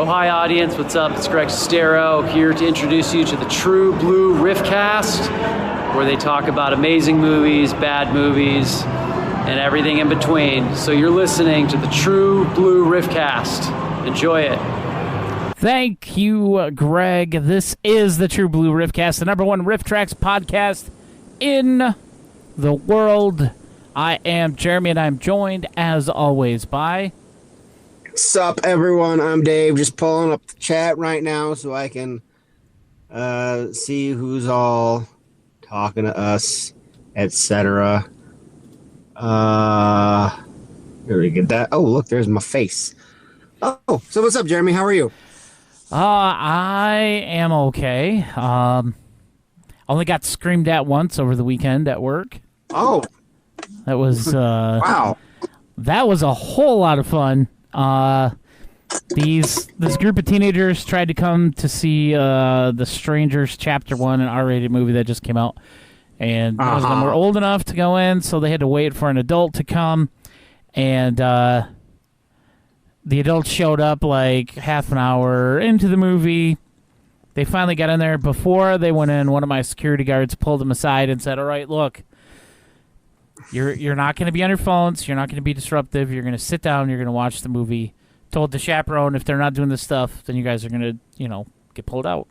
Oh, hi, audience. What's up? It's Greg Sestero here to introduce you to the True Blue Riffcast, where they talk about amazing movies, bad movies, and everything in between. So you're listening to the True Blue Riffcast. Enjoy it. Thank you, Greg. This is the True Blue Riffcast, the number one Riff Tracks podcast in the world. I am Jeremy, and I'm joined, as always, by... Sup, everyone? I'm Dave. Just pulling up the chat right now so I can see who's all talking to us, etc. Here we get that. Oh, look, there's my face. Oh, so what's up, Jeremy? How are you? I am okay. Only got screamed at once over the weekend at work. Oh. That was... wow. That was a whole lot of fun. This group of teenagers tried to come to see The Strangers Chapter 1, an R-rated movie that just came out. And most of them were old enough to go in, so they had to wait for an adult to come. And the adults showed up like half an hour into the movie. They finally got in there. Before they went in, one of my security guards pulled them aside and said, "All right, look, you're not going to be on your phones. You're not going to be disruptive. You're going to sit down. You're going to watch the movie." Told the chaperone, if they're not doing this stuff, then you guys are going to, get pulled out.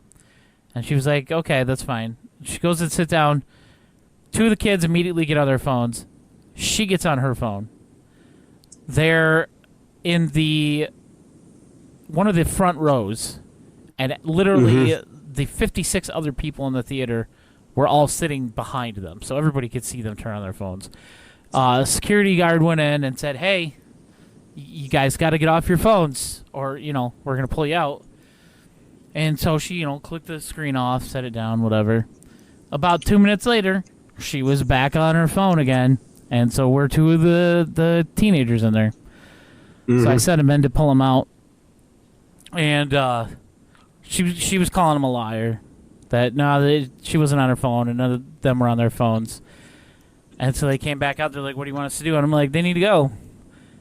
And she was like, "Okay, that's fine." She goes and sit down. Two of the kids immediately get on their phones. She gets on her phone. They're in one of the front rows, and literally the 56 other people in the theater were all sitting behind them, so everybody could see them turn on their phones. A security guard went in and said, "Hey, you guys got to get off your phones, or, we're going to pull you out." And so she, clicked the screen off, set it down, whatever. About 2 minutes later, she was back on her phone again, and so were two of the teenagers in there. So I sent him in to pull him out, and she was calling him a liar. That she wasn't on her phone, and none of them were on their phones. And so they came back out. They're like, "What do you want us to do?" And I'm like, "They need to go."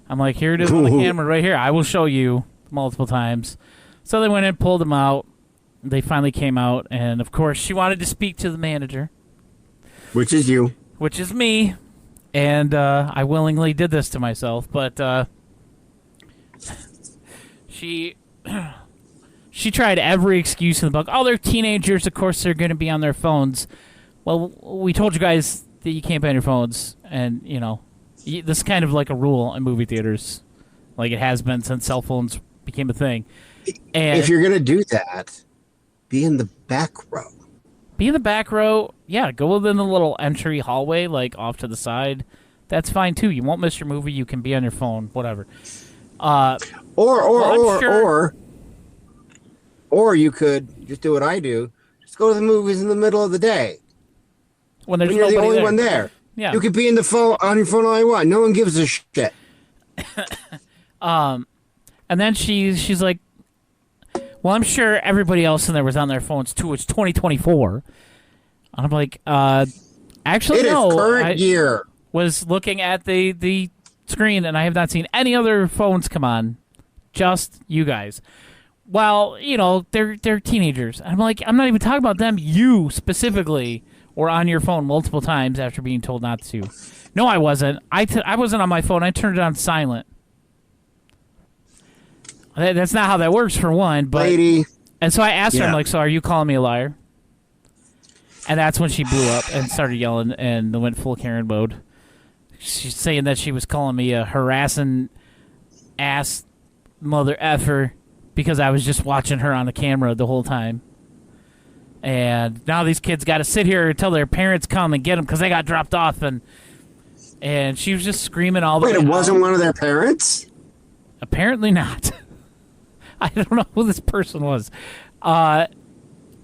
I'm like, "Here it is on the camera right here. I will show you multiple times." So they went in, pulled them out. They finally came out, and of course, she wanted to speak to the manager, Which is you. which is me. And I willingly did this to myself, but she tried every excuse in the book. "Oh, they're teenagers. Of course, they're going to be on their phones." Well, we told you guys that you can't be on your phones, and this is kind of like a rule in movie theaters, like it has been since cell phones became a thing. And if you're gonna do that, be in the back row. Be in the back row. Yeah, go within the little entry hallway, like off to the side. That's fine too. You won't miss your movie. You can be on your phone, whatever. Or you could just do what I do. Just go to the movies in the middle of the day. When there's you're the nobody only there. one there. Yeah. You could be on your phone all you want. No one gives a shit. And then she's like, "Well, I'm sure everybody else in there was on their phones too. It's 2024. And I'm like, actually, It is no. current year. Was looking at the screen, and I have not seen any other phones come on. Just you guys. Well, they're teenagers. And I'm like, I'm not even talking about them. You specifically were on your phone multiple times after being told not to. No, I wasn't. I wasn't on my phone. I turned it on silent. That's not how that works, for one. But, lady. And so I asked her, Yeah. I'm like, "So are you calling me a liar?" And that's when she blew up and started yelling and went full Karen mode. She's saying that she was calling me a harassing ass mother effer because I was just watching her on the camera the whole time. And now these kids got to sit here until their parents come and get them because they got dropped off. And she was just screaming all the way. Wait, it wasn't one of their parents? Apparently not. I don't know who this person was. And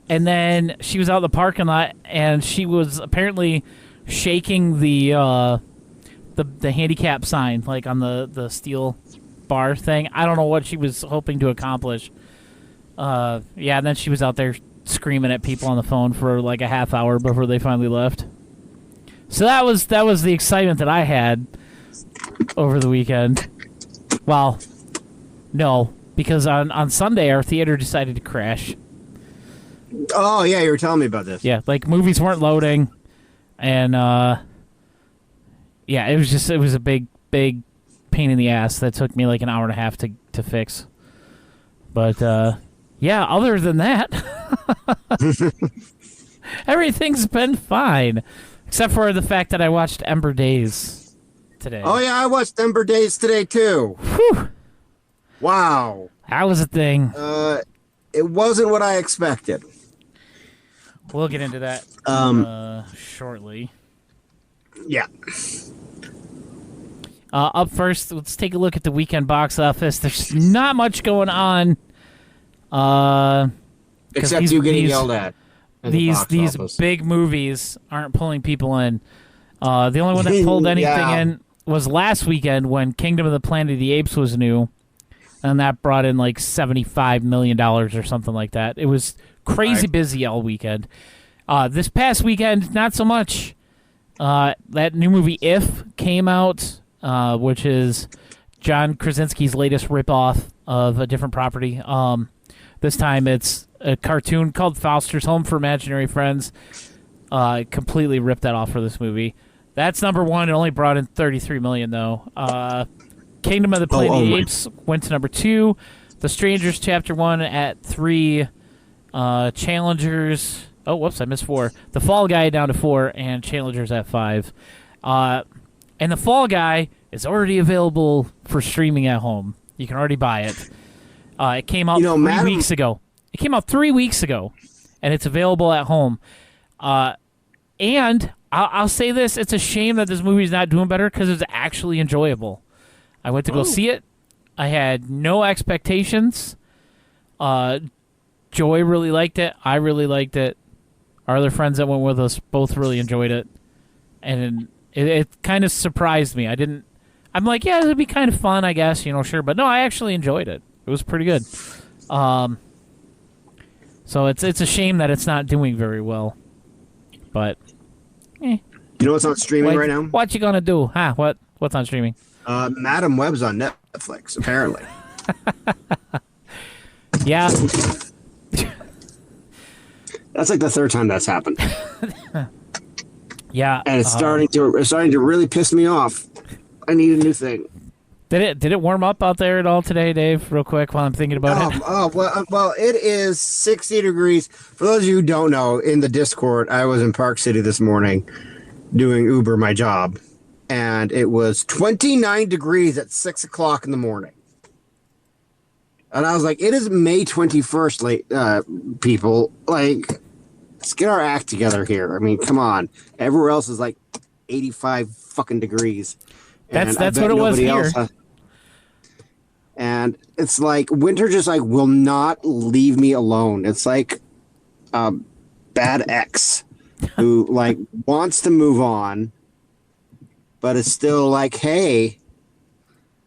then she was out in the parking lot, and she was apparently shaking the handicap sign, like on the steel bar thing. I don't know what she was hoping to accomplish. And then she was out there screaming at people on the phone for like a half hour before they finally left. So that was the excitement that I had over the weekend. Well, no, because on Sunday our theater decided to crash. Oh yeah, you were telling me about this. Yeah, like movies weren't loading, and yeah, it was a big pain in the ass that took me like an hour and a half to fix. But yeah, other than that, everything's been fine, except for the fact that I watched Ember Days today. Oh yeah, I watched Ember Days today too. Whew, Wow. that was a thing. It wasn't what I expected. We'll get into that shortly. Yeah. Up first, let's take a look at the weekend box office. There's not much going on. Except you getting yelled at. in the These box office. big movies aren't pulling people in. The only one that pulled anything Yeah. in was last weekend when Kingdom of the Planet of the Apes was new, and that brought in like $75 million or something like that. It was crazy Right. busy all weekend. This past weekend, not so much. That new movie If came out, which is John Krasinski's latest ripoff of a different property. This time it's a cartoon called Foster's Home for Imaginary Friends. Completely ripped that off for this movie. That's number one. It only brought in $33 million though. Kingdom of the Planet of the Apes went to number 2. The Strangers Chapter 1 at 3. Challengers. Oh, whoops, I missed 4. The Fall Guy down to 4, and Challengers at 5. And The Fall Guy is already available for streaming at home. You can already buy it. It came out 3 weeks ago. It came out 3 weeks ago, and it's available at home. And I'll say this: it's a shame that this movie's not doing better because it's actually enjoyable. I went to go see it. I had no expectations. Joy really liked it. I really liked it. Our other friends that went with us both really enjoyed it, and it kind of surprised me. I'm like, yeah, it'd be kind of fun, I guess, sure. But no, I actually enjoyed it. It was pretty good. So it's a shame that it's not doing very well. But, You know what's on streaming right now? What you gonna do? Huh? What's on streaming? Madam Web's on Netflix, apparently. Yeah. That's like the third time that's happened. Yeah. And it's starting to really piss me off. I need a new thing. Did it warm up out there at all today, Dave? Real quick, while I'm thinking about it. Well, it is 60 degrees. For those of you who don't know, in the Discord, I was in Park City this morning doing Uber, my job, and it was 29 degrees at 6 o'clock in the morning. And I was like, it is May 21st, people. Like, let's get our act together here. I mean, come on. Everywhere else is like 85 fucking degrees. That's what it was here. And it's like winter just like will not leave me alone. It's like a bad ex who like wants to move on, but is still like, hey,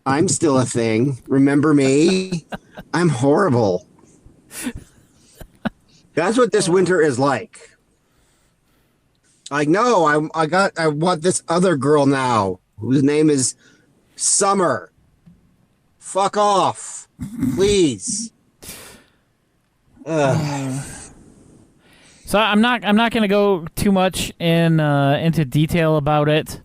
I'm still a thing. Remember me? I'm horrible. That's what this winter is like. Like, no, I want this other girl now whose name is Summer. Fuck off, please. So I'm not going to go too much into detail about it.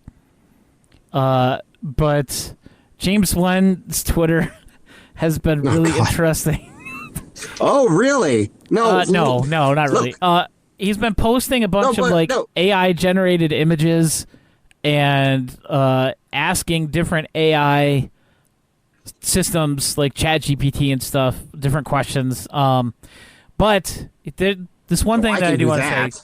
But James Wen's Twitter has been really interesting. Oh, really? No, no, not really. He's been posting a bunch of AI generated images and asking different AI systems like ChatGPT and stuff different questions. But this one thing that I do want to say.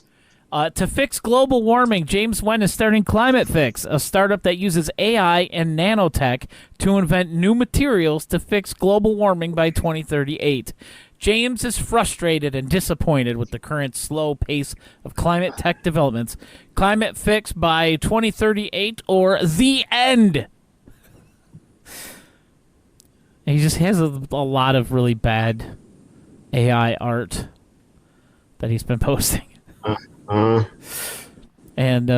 To fix global warming, James Wen is starting Climate Fix, a startup that uses AI and nanotech to invent new materials to fix global warming by 2038. James is frustrated and disappointed with the current slow pace of climate tech developments. Climate Fix by 2038 or the end. And he just has a lot of really bad AI art that he's been posting. And,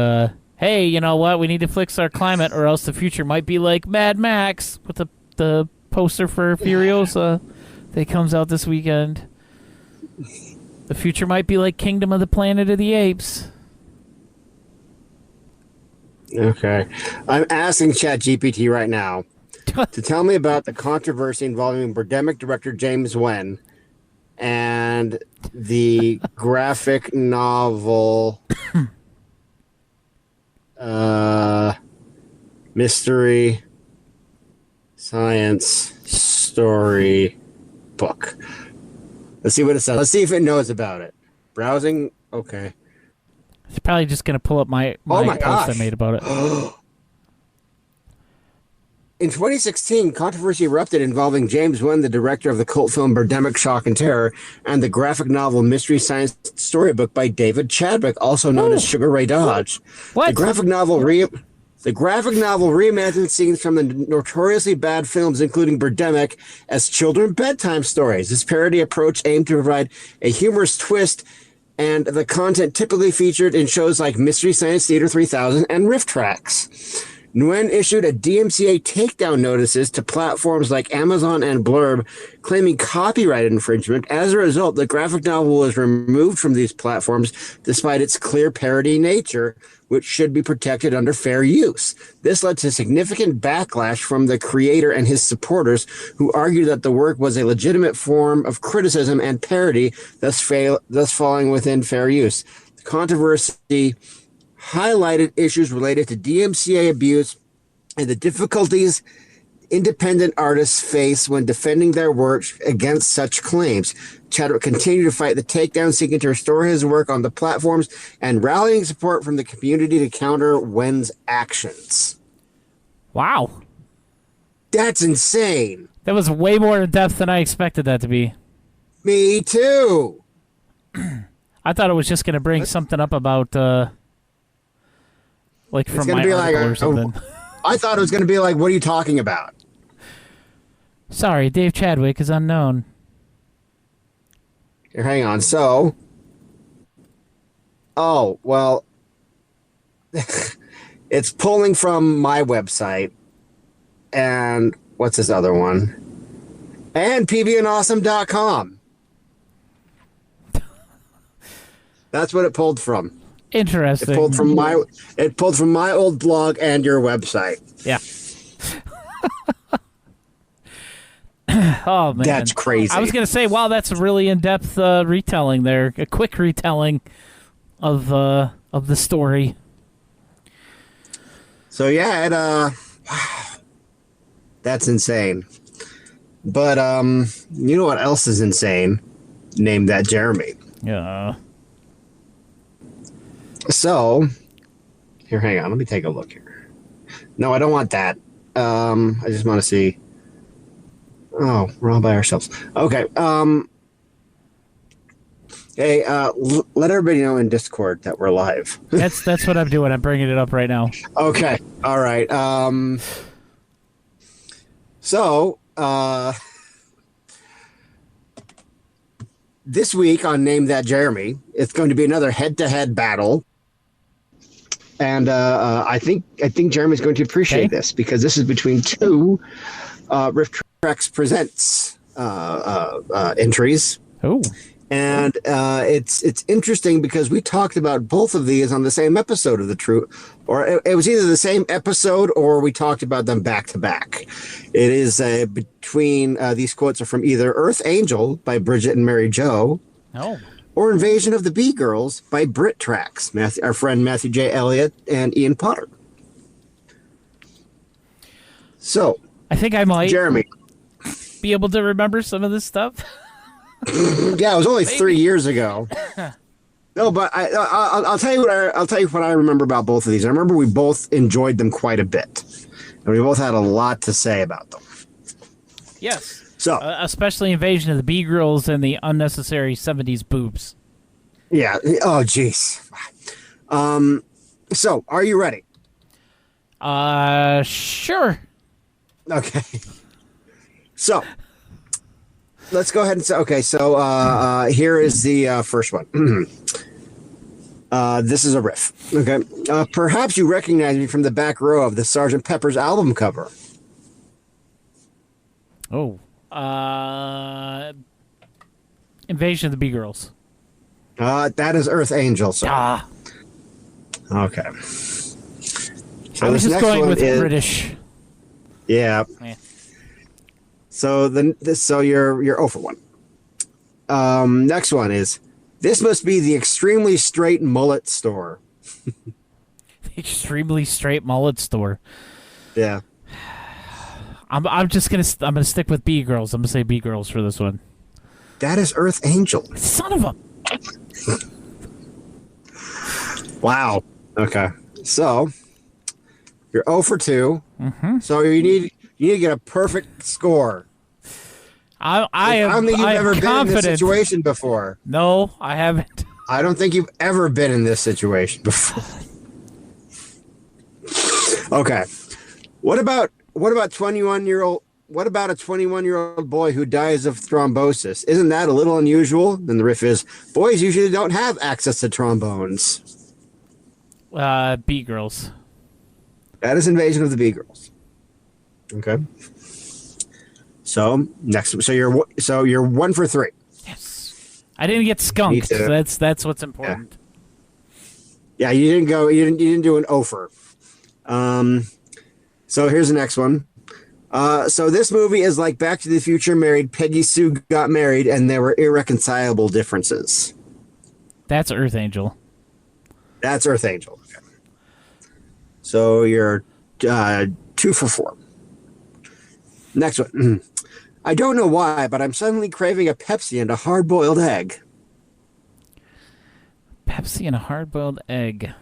hey, you know what? We need to fix our climate or else the future might be like Mad Max with the poster for Furiosa. that comes out this weekend. The future might be like Kingdom of the Planet of the Apes. Okay. I'm asking ChatGPT right now to tell me about the controversy involving Birdemic director James Wen and the graphic novel mystery science story book. Let's see what it says. Let's see if it knows about it. Browsing. Okay. It's probably just going to pull up my my post gosh. I made about it. In 2016, controversy erupted involving James Wan, the director of the cult film Birdemic Shock and Terror, and the graphic novel Mystery Science Storybook by David Chadwick, also known as Sugar Ray Dodge. What? The graphic novel reimagined scenes from the notoriously bad films, including Birdemic, as children bedtime stories. This parody approach aimed to provide a humorous twist, and the content typically featured in shows like Mystery Science Theater 3000 and Riff Tracks. Nguyen issued a DMCA takedown notices to platforms like Amazon and Blurb, claiming copyright infringement. As a result, the graphic novel was removed from these platforms despite its clear parody nature, which should be protected under fair use. This led to significant backlash from the creator and his supporters, who argued that the work was a legitimate form of criticism and parody, thus falling within fair use. The controversy highlighted issues related to DMCA abuse and the difficulties independent artists face when defending their work against such claims. Chadwick continued to fight the takedown, seeking to restore his work on the platforms and rallying support from the community to counter Wen's actions. Wow. That's insane. That was way more in depth than I expected that to be. Me too. I thought it was just going to bring something up about, like from my article or something. I thought it was going to be like, what are you talking about? Sorry, Dave Chadwick is unknown. Here, hang on. So, well, it's pulling from my website and what's this other one? And pbnawesome.com. That's what it pulled from. Interesting. It pulled from my old blog and your website. Yeah. Oh man, that's crazy. I was gonna say, wow, that's a really in-depth retelling there. A quick retelling of the story. So yeah, wow, that's insane. But you know what else is insane? Name that Jeremy. Yeah. So, here, hang on. Let me take a look here. No, I don't want that. I just want to see. Oh, we're all by ourselves. Okay. Hey, let everybody know in Discord that we're live. That's what I'm doing. I'm bringing it up right now. Okay. All right. So, this week on Name That Jeremy, it's going to be another head-to-head battle. And I think Jeremy's going to appreciate this, because this is between two Riff Tracks Presents entries. Oh. And it's interesting because we talked about both of these on the same episode of the True, or it was either the same episode or we talked about them back to back. It is between these quotes are from either Earth Angel by Bridget and Mary Jo. Oh. Or Invasion of the Bee Girls by Brit Tracks, our friend Matthew J. Elliott and Ian Potter. So, I think I might Jeremy be able to remember some of this stuff. Yeah, it was only 3 years ago. No, but I'll tell you what I remember about both of these. I remember we both enjoyed them quite a bit, and we both had a lot to say about them. Yes. So, especially Invasion of the Bee Girls and the unnecessary 70s boobs. yeah. Oh, jeez. So, are you ready? Sure. Okay. So, let's go ahead and say, okay, so here is the first one. This is a riff. Okay. Perhaps you recognize me from the back row of the Sgt. Pepper's album cover. Oh. Invasion of the B-Girls. That is Earth Angel. So. Ah. Okay. So I was this just next going one with is, British. Yeah. Yeah. So you're 0 for 1. Next one is, this must be the extremely straight mullet store. Extremely straight mullet store. Yeah. I'm gonna stick with B-Girls. I'm gonna say B-Girls for this one. That is Earth Angel. Son of a. Wow. Okay. So you're 0 for 2. Mm-hmm. So you need to get a perfect score. I don't think you've I'm ever been in confident. this situation before. No, I haven't. I don't think you've ever been in this situation before. Okay. What about 21-year-old? What about a 21-year-old boy who dies of thrombosis? Isn't that a little unusual? Then the riff is, boys usually don't have access to trombones. B-Girls. That is Invasion of the B-Girls. Okay. So you're 1 for 3. Yes. I didn't get skunked. Me too. That's what's important. Yeah, you didn't do an offer. So here's the next one. So this movie is like Back to the Future married Peggy Sue got married and there were irreconcilable differences. That's Earth Angel. That's Earth Angel. Okay. So you're 2 for 4. Next one. I don't know why, but I'm suddenly craving a Pepsi and a hard-boiled egg. Pepsi and a hard-boiled egg.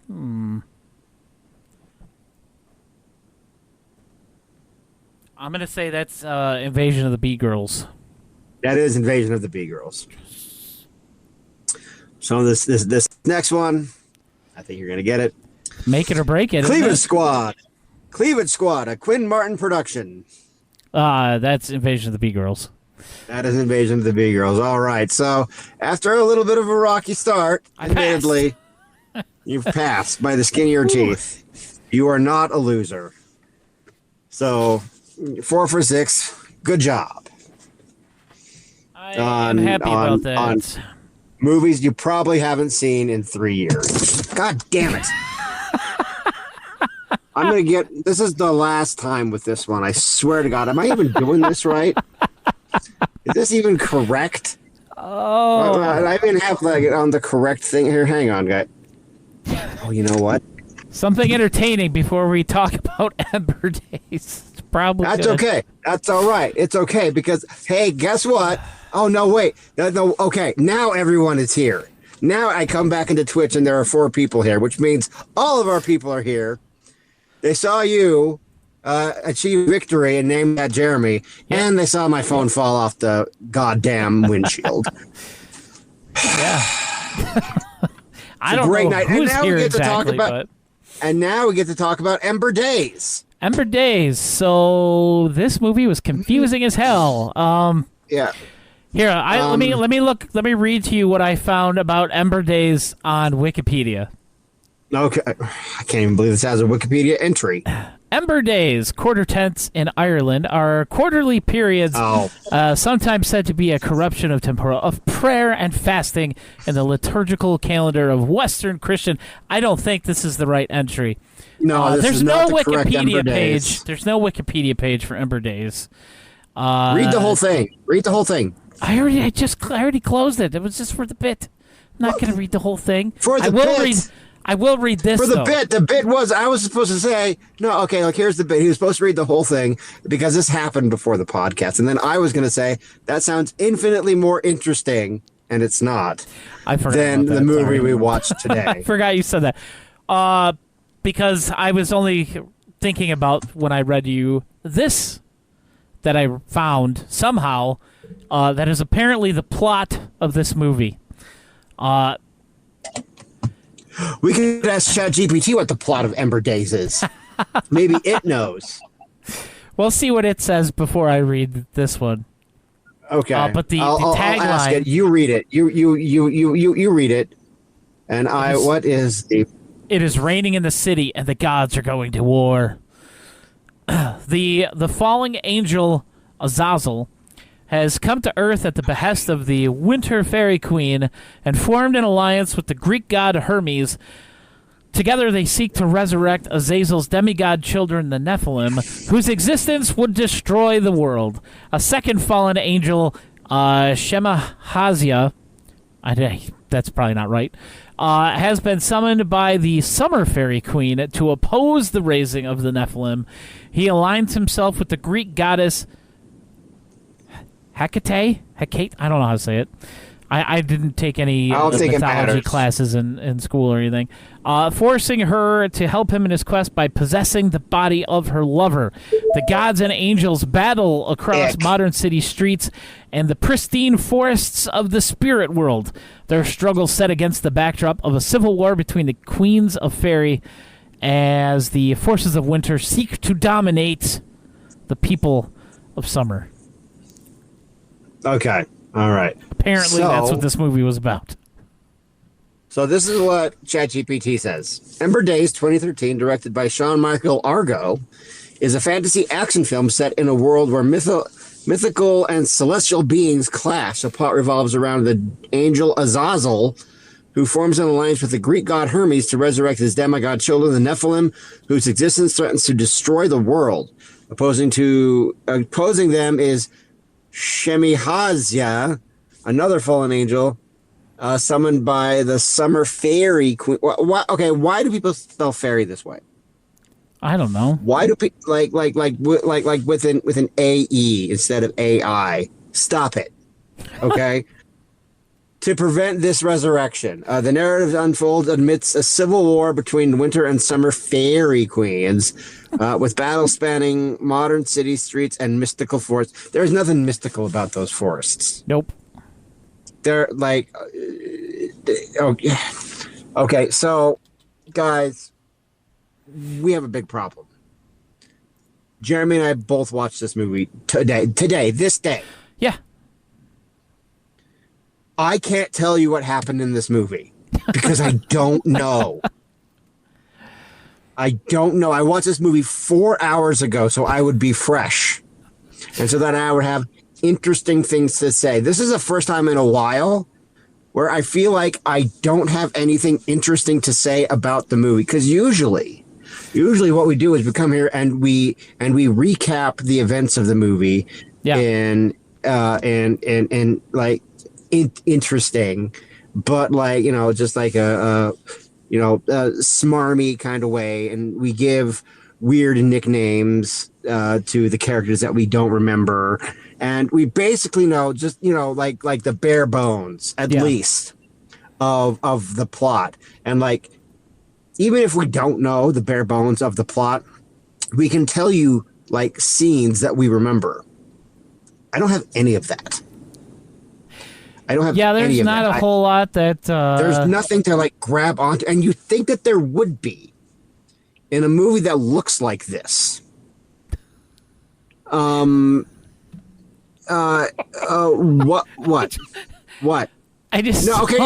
I'm gonna say that's Invasion of the B-Girls. That is Invasion of the B-Girls. So this next one, I think you're gonna get it. Make it or break it. Cleavage isn't Squad. Cleavage Squad, a Quinn Martin production. it? That's Invasion of the B-Girls. That is Invasion of the B-Girls. All right. So after a little bit of a rocky start, admittedly, you've passed by the skin of your teeth. You are not a loser. So 4 for 6. Good job. I'm happy about that. On movies you probably haven't seen in 3 years. God damn it. I'm going to get... This is the last time with this one. I swear to God. Am I even doing this right? Is this even correct? Oh. I even have like on the correct thing here. Hang on, guy. Oh, you know what? Something entertaining before we talk about Ember Days. It's probably That's good. okay. That's all right. It's okay because, hey, guess what? Oh, no, wait. No, okay, now everyone is here. Now I come back into Twitch and there are 4 people here, which means all of our people are here. They saw you achieve victory and name that Jeremy, and they saw my phone fall off the goddamn windshield. Yeah. I don't great know night. And who's now we here get to talk exactly, about- but And now we get to talk about Ember Days. Ember Days. So this movie was confusing as hell. Yeah. Here, let me read to you what I found about Ember Days on Wikipedia. Okay. I can't even believe this has a Wikipedia entry. Ember Days, quarter tenths in Ireland, are quarterly periods, sometimes said to be a corruption of prayer and fasting in the liturgical calendar of Western Christian. I don't think this is the right entry. No, this there's is no not the correct Wikipedia Ember page. Days. There's no Wikipedia page for Ember Days. Read the whole thing. Read the whole thing. I already closed it. It was just for the bit. I'm not going to read the whole thing. For the bit. I will read this, For the though. bit, the bit was, I was supposed to say, no, okay, like, here's the bit. He was supposed to read the whole thing because this happened before the podcast. And then I was going to say, that sounds infinitely more interesting, and it's not, I forgot than about the that. movie Sorry. we watched today. I forgot you said that. Because I was only thinking about when I read you this that I found somehow that is apparently the plot of this movie. We could ask ChatGPT what the plot of Ember Days is. Maybe it knows. We'll see what it says before I read this one. Okay. But the I'll ask tagline- it. You read it. You read it. And what is the... It is raining in the city, and the gods are going to war. The falling angel Azazel has come to Earth at the behest of the Winter Fairy Queen and formed an alliance with the Greek god Hermes. Together they seek to resurrect Azazel's demigod children, the Nephilim, whose existence would destroy the world. A second fallen angel, Shemahaziah, that's probably not right, has been summoned by the Summer Fairy Queen to oppose the raising of the Nephilim. He aligns himself with the Greek goddess Hecate? I don't know how to say it. I didn't take any mythology classes in school or anything. Forcing her to help him in his quest by possessing the body of her lover. The gods and angels battle across modern city streets and the pristine forests of the spirit world. Their struggle set against the backdrop of a civil war between the queens of fairy as the forces of winter seek to dominate the people of summer. Okay. All right. Apparently, that's what this movie was about. So this is what ChatGPT says. Ember Days 2013, directed by Sean Michael Argo, is a fantasy action film set in a world where mythical and celestial beings clash. The plot revolves around the angel Azazel, who forms an alliance with the Greek god Hermes to resurrect his demigod children, the Nephilim, whose existence threatens to destroy the world. Opposing them is Shemahaziah, another fallen angel, summoned by the Summer Fairy Queen. Why do people spell fairy this way? I don't know. Why do people like with an AE instead of AI? Stop it. Okay. To prevent this resurrection, the narrative unfolds amidst a civil war between Winter and Summer Fairy Queens, with battles spanning modern city streets and mystical forests. There's nothing mystical about those forests. Nope. They're like, okay, so guys, we have a big problem. Jeremy and I both watched this movie this day. Yeah. I can't tell you what happened in this movie because I don't know. I watched this movie 4 hours ago, so I would be fresh. And so that I would have interesting things to say. This is the first time in a while where I feel like I don't have anything interesting to say about the movie. Because usually what we do is we come here and we recap the events of the movie. Yeah. And like interesting, but like, just like a smarmy kind of way, and we give weird nicknames to the characters that we don't remember, and we basically know just like the bare bones at least of the plot. And like, even if we don't know the bare bones of the plot, we can tell you like scenes that we remember. I don't have any of that. I don't have there's not a whole lot that... There's nothing to, like, grab onto. And you think that there would be in a movie that looks like this. What? I just... No, okay,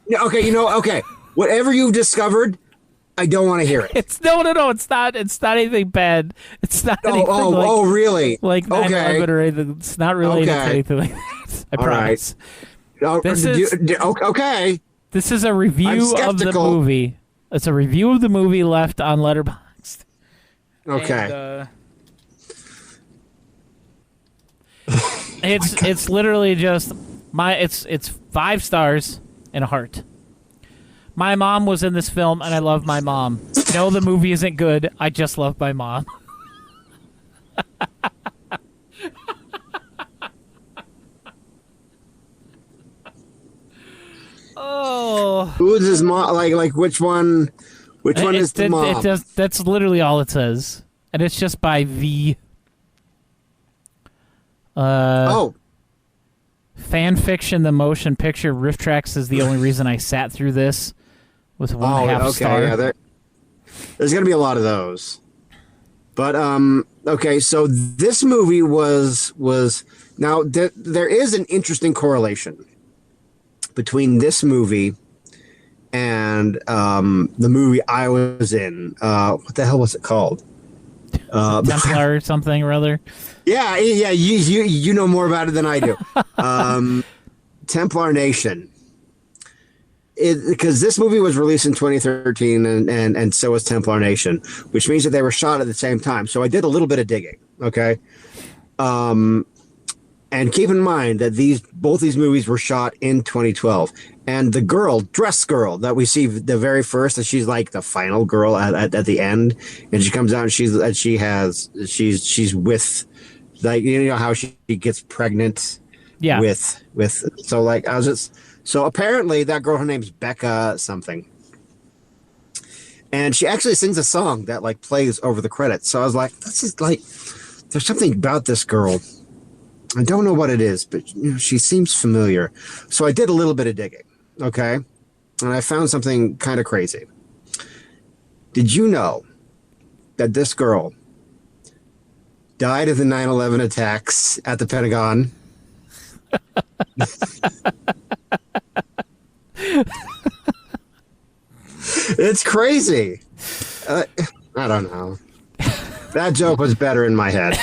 okay. Whatever you've discovered, I don't want to hear it. It's it's not anything bad. It's not anything really? Like 9/11 or anything. It's not related to anything like that. I promise. Okay. This is a review of the movie. It's a review of the movie left on Letterboxd. Okay. And, it's literally just it's 5 stars and a heart. My mom was in this film, and I love my mom. No, the movie isn't good. I just love my mom. Oh. Who is his mom? Like which one? Which one is the mom? That's literally all it says, and it's just by V. Fan fiction, the motion picture. Riff Tracks is the only reason I sat through this with 1.5 star. Yeah, there's gonna be a lot of those. But okay, so this movie was now there is an interesting correlation between this movie and the movie I was in. What the hell was it called? Templar or something or other. Yeah. You know more about it than I do. Templar Nation. Because this movie was released in 2013, and so was Templar Nation, which means that they were shot at the same time. So I did a little bit of digging. Okay. And keep in mind that both these movies were shot in 2012. And the dress girl that we see the very first, that she's like the final girl at the end, and she comes out and she's with, like, you know how she gets pregnant. Yeah. So like I was just, so apparently that girl, her name's Becca something, and she actually sings a song that like plays over the credits. So I was like, this is like, there's something about this girl. I don't know what it is, but she seems familiar. So I did a little bit of digging. Okay. And I found something kind of crazy. Did you know that this girl died of the 9/11 attacks at the Pentagon? It's crazy. I don't know. That joke was better in my head.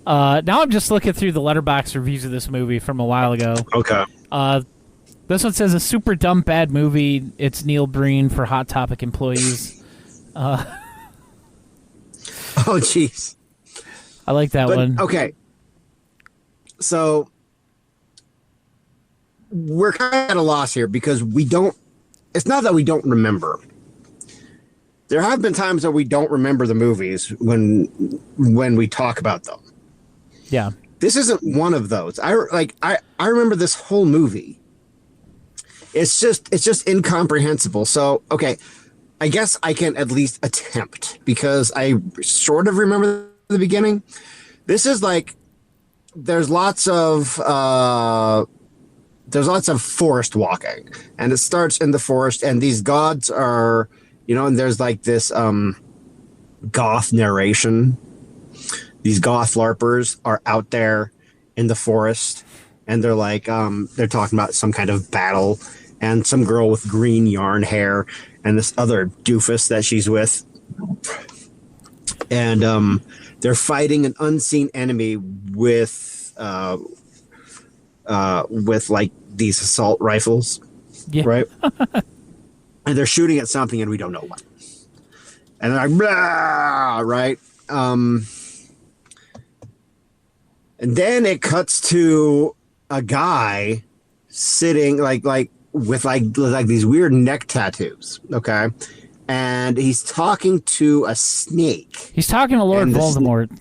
Now I'm just looking through the Letterboxd reviews of this movie from a while ago. Okay. This one says a super dumb bad movie. It's Neil Breen for Hot Topic employees. Oh, jeez. I like that one. Okay. So we're kind of at a loss here because it's not that we don't remember. There have been times that we don't remember the movies when we talk about them. Yeah. This isn't one of those. I remember this whole movie. It's just incomprehensible. So, okay, I guess I can at least attempt because I sort of remember the beginning. This is like there's lots of forest walking, and it starts in the forest, and these gods are, and there's like this goth narration. These goth LARPers are out there in the forest, and they're like they're talking about some kind of battle, and some girl with green yarn hair and this other doofus that she's with, and they're fighting an unseen enemy with like these assault rifles, yeah. Right? And they're shooting at something, and we don't know what. And they're like, blah, right? And then it cuts to a guy sitting like with these weird neck tattoos, okay? And he's talking to a snake. He's talking to Lord Voldemort.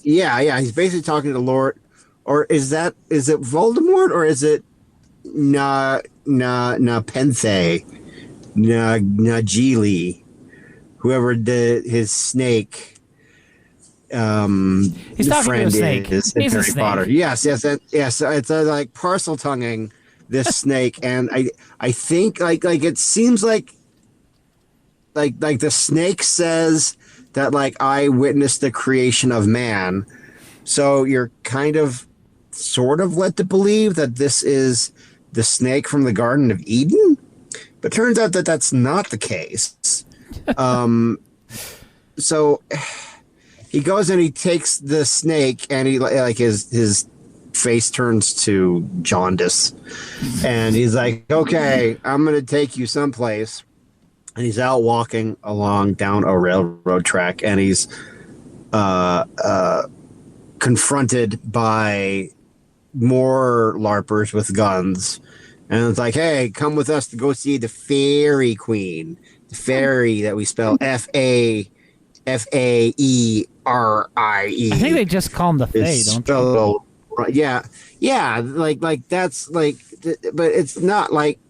Yeah, he's basically talking to Lord, or is it Voldemort, or is it Nepenthe, Najili, whoever his snake. He's talking to a snake. He's a Harry snake. Potter. Yes. It's like parcel tonguing this snake, and I think like it seems like the snake says that like I witnessed the creation of man, so you're kind of sort of led to believe that this is the snake from the Garden of Eden, but turns out that that's not the case. So he goes and he takes the snake, and he like his face turns to jaundice, and he's like, okay, I'm gonna take you someplace. And he's out walking along down a railroad track, and he's confronted by more LARPers with guns. And it's like, hey, come with us to go see the Fairy Queen. The fairy that we spell Faerie. I think they just call him the Fae, don't they? Yeah, like that's like, but it's not like,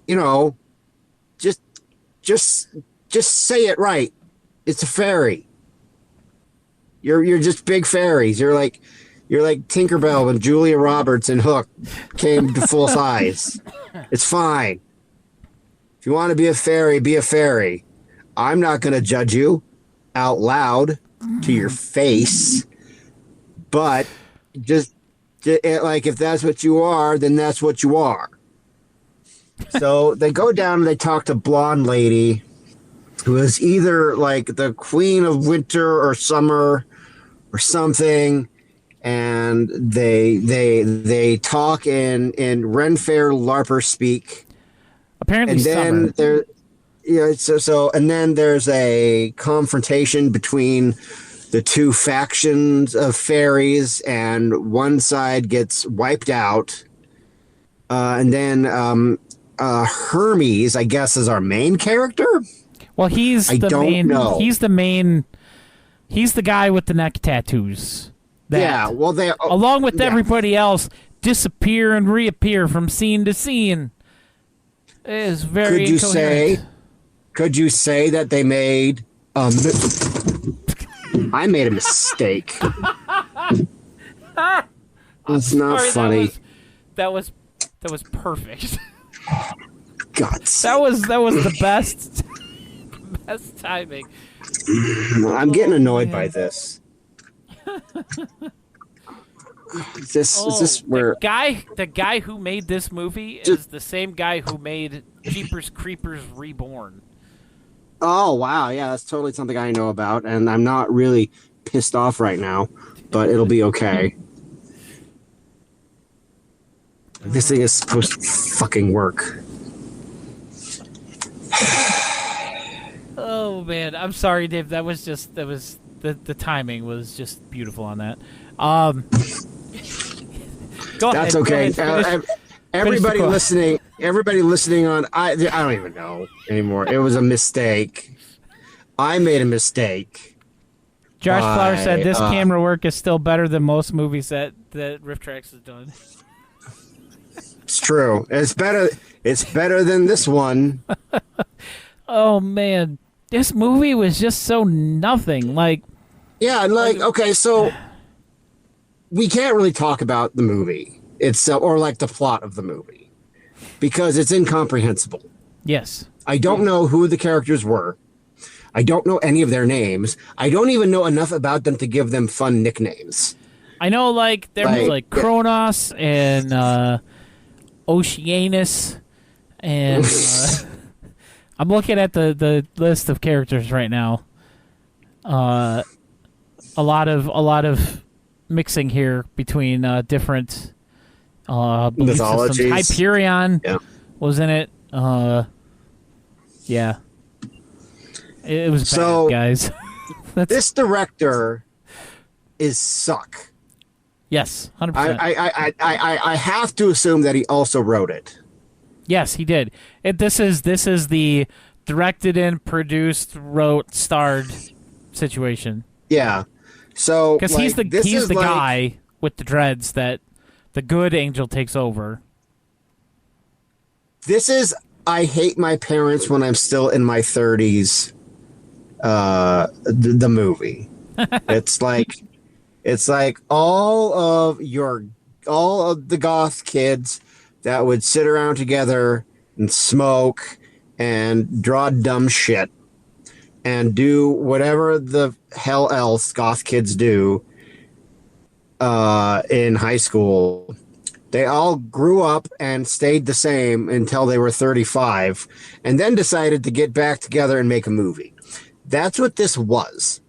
just say it right. It's a fairy. You're just big fairies. You're like Tinkerbell when Julia Roberts and Hook came to full size. It's fine. If you want to be a fairy, be a fairy. I'm not going to judge you out loud to your face, but just like if that's what you are, then that's what you are. So they go down and they talk to blonde lady, who is either like the queen of winter or summer or something, and they talk in Ren Fair LARPer speak. Apparently, And then summer. there, yeah. And then there's a confrontation between the two factions of fairies, and one side gets wiped out. And then Hermes, I guess, is our main character. Well, he's I the don't main. know. He's the main. He's the guy with the neck tattoos. That, Yeah, well, they along with yeah. everybody else, disappear and reappear from scene to scene. It is very incoherent. Could you say that they made? I made a mistake. It's not Sorry, funny. That was perfect. God, That was the best best timing. I'm getting annoyed by this. Is this where? The guy who made this movie is the same guy who made Jeepers Creepers Reborn. Oh wow, yeah, that's totally something I know about, and I'm not really pissed off right now, but it'll be okay. This thing is supposed to fucking work. Oh man, I'm sorry, Dave. That was the timing was just beautiful on that. Go That's ahead, okay. Go ahead, Everybody quote. listening on I don't even know anymore. It was a mistake. I made a mistake. Josh Flower Why, said this camera work is still better than most movies that Rift Tracks has done. It's true. It's better than this one. Oh man, this movie was just so nothing. Like, Yeah, like okay, so we can't really talk about the movie itself or like the plot of the movie because it's incomprehensible. yes, I don't know who the characters were. I don't know any of their names. I don't even know enough about them to give them fun nicknames. I know. Like there was Like, like Kronos and Oceanus, and I'm looking at the list of characters right now. A lot of mixing here between different belief Mythologies. systems. Hyperion Yeah. was in it. Yeah, it was So- bad, guys. That's, This director is suck. yes, 100%. I have to assume that he also wrote it. Yes, he did. This is the directed and produced, wrote, starred situation. Yeah. So Because he's the this is like- guy with the dreads that the good angel takes over. This is I hate my parents when I'm still in my 30s. The movie. It's like all of the goth kids that would sit around together and smoke and draw dumb shit and do whatever the hell else goth kids do in high school. They all grew up and stayed the same until they were 35 and then decided to get back together and make a movie. That's what this was.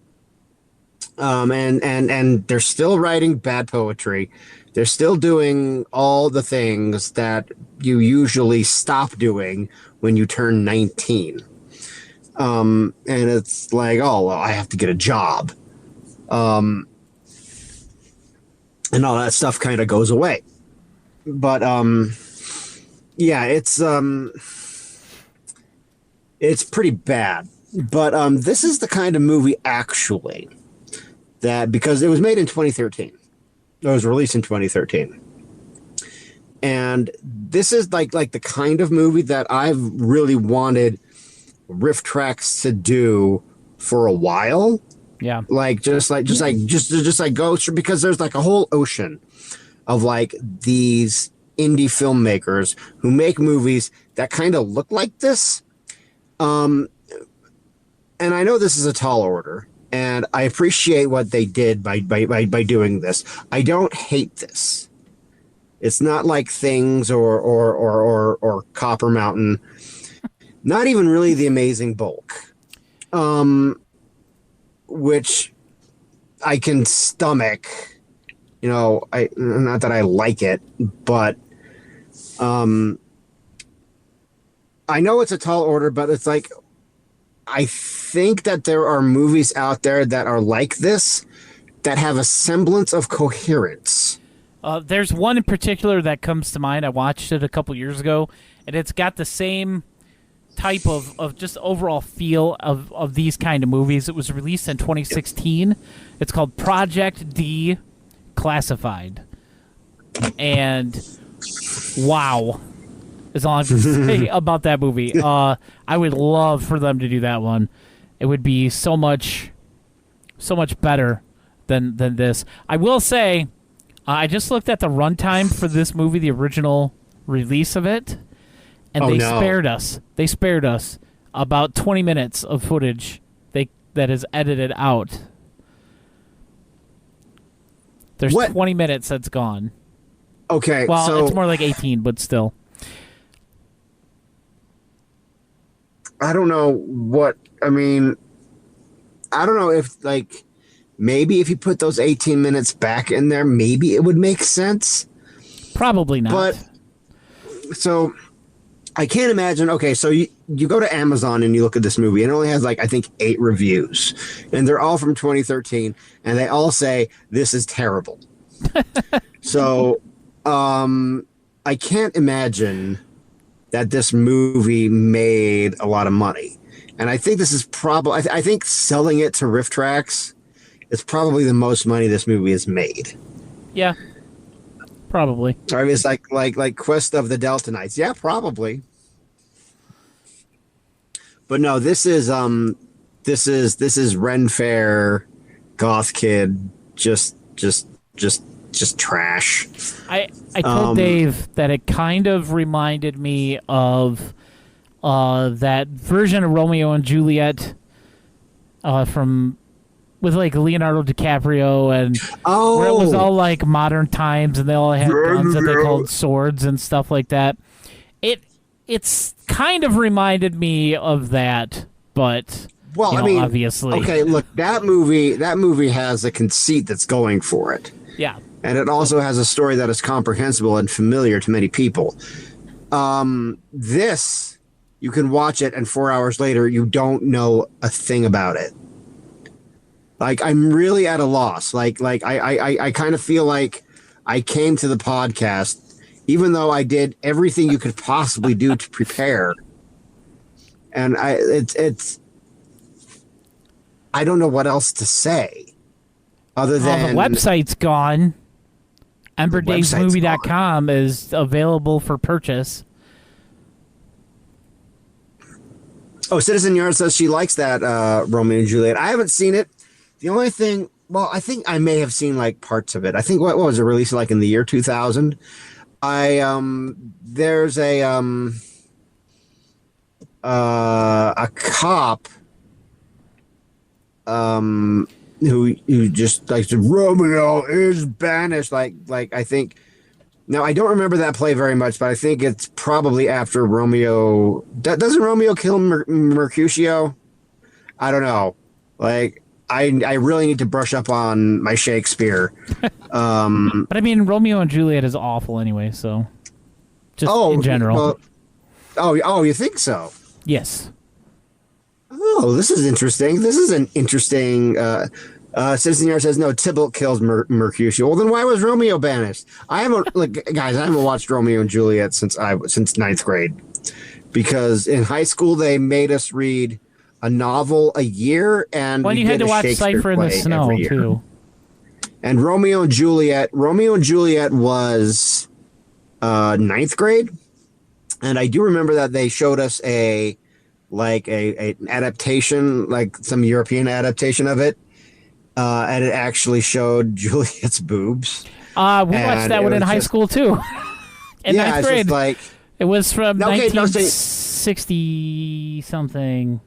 And they're still writing bad poetry. They're still doing all the things that you usually stop doing when you turn 19. And it's like, oh, well, I have to get a job. And all that stuff kind of goes away. But yeah, it's pretty bad. But this is the kind of movie actually that, because it was made in 2013. It was released in 2013. And this is like the kind of movie that I've really wanted Rift Tracks to do for a while. Yeah. Just go through, because there's like a whole ocean of like these indie filmmakers who make movies that kind of look like this. And I know this is a tall order, and I appreciate what they did by doing this. I don't hate this. It's not like Things or Copper Mountain. Not even really The Amazing Bulk. which I can stomach. You know, not that I like it, but I know it's a tall order, but it's like I think that there are movies out there that are like this that have a semblance of coherence. There's one in particular that comes to mind. I watched it a couple years ago, and it's got the same type of just overall feel of these kind of movies. It was released in 2016. It's called Project D Classified. And wow, is all I can say about that movie. I would love for them to do that one. It would be so much better than this. I will say, I just looked at the runtime for this movie, the original release of it, and spared us. They spared us about 20 minutes of footage that is edited out. There's 20 minutes that's gone. Okay, well, so it's more like 18, but still. I don't know what I mean. I don't know if like maybe if you put those 18 minutes back in there, maybe it would make sense. Probably not. But so I can't imagine. Okay, so you go to Amazon and you look at this movie, and it only has like I think 8 reviews, and they're all from 2013, and they all say this is terrible. So I can't imagine that this movie made a lot of money, and I think this is probably I think selling it to Riff Tracks is probably the most money this movie has made. Yeah. Probably. I mean, it's like Quest of the Delta Knights. Yeah, probably. But no, this is Ren Fair, Goth Kid, just trash. I told Dave that it kind of reminded me of that version of Romeo and Juliet from with like Leonardo DiCaprio and where it was all like modern times and they all had guns that they called swords and stuff like that. It's kind of reminded me of that, but well, I mean, obviously, okay. Look, that movie has a conceit that's going for it. Yeah, and it also has a story that is comprehensible and familiar to many people. This you can watch it, and 4 hours later, you don't know a thing about it. Like, I'm really at a loss. Like I kind of feel like I came to the podcast, even though I did everything you could possibly do to prepare. And it's I don't know what else to say other than the website's gone. EmberDaysMovie.com is available for purchase. Oh, Citizen Yard says she likes that Romeo and Juliet. I haven't seen it. The only thing, well, I think I may have seen like parts of it. I think what was it released like in the year 2000? There's a cop who just like said Romeo is banished. Like I think now I don't remember that play very much, but I think it's probably after Romeo. Doesn't Romeo kill Mercutio? I don't know. Like. I really need to brush up on my Shakespeare. But I mean, Romeo and Juliet is awful anyway, so just in general. Well, you think so? Yes. Oh, this is interesting. This is an interesting. Citizen Yard says no. Tybalt kills Mercutio. Well, then why was Romeo banished? I haven't guys. I haven't watched Romeo and Juliet since ninth grade, because in high school they made us read a novel a year, and you had to watch Cypher in the Snow too. And Romeo and Juliet was ninth grade, and I do remember that they showed us an adaptation, like some European adaptation of it, and it actually showed Juliet's boobs. We watched that one in high school too. In ninth grade, it was from 1960 something.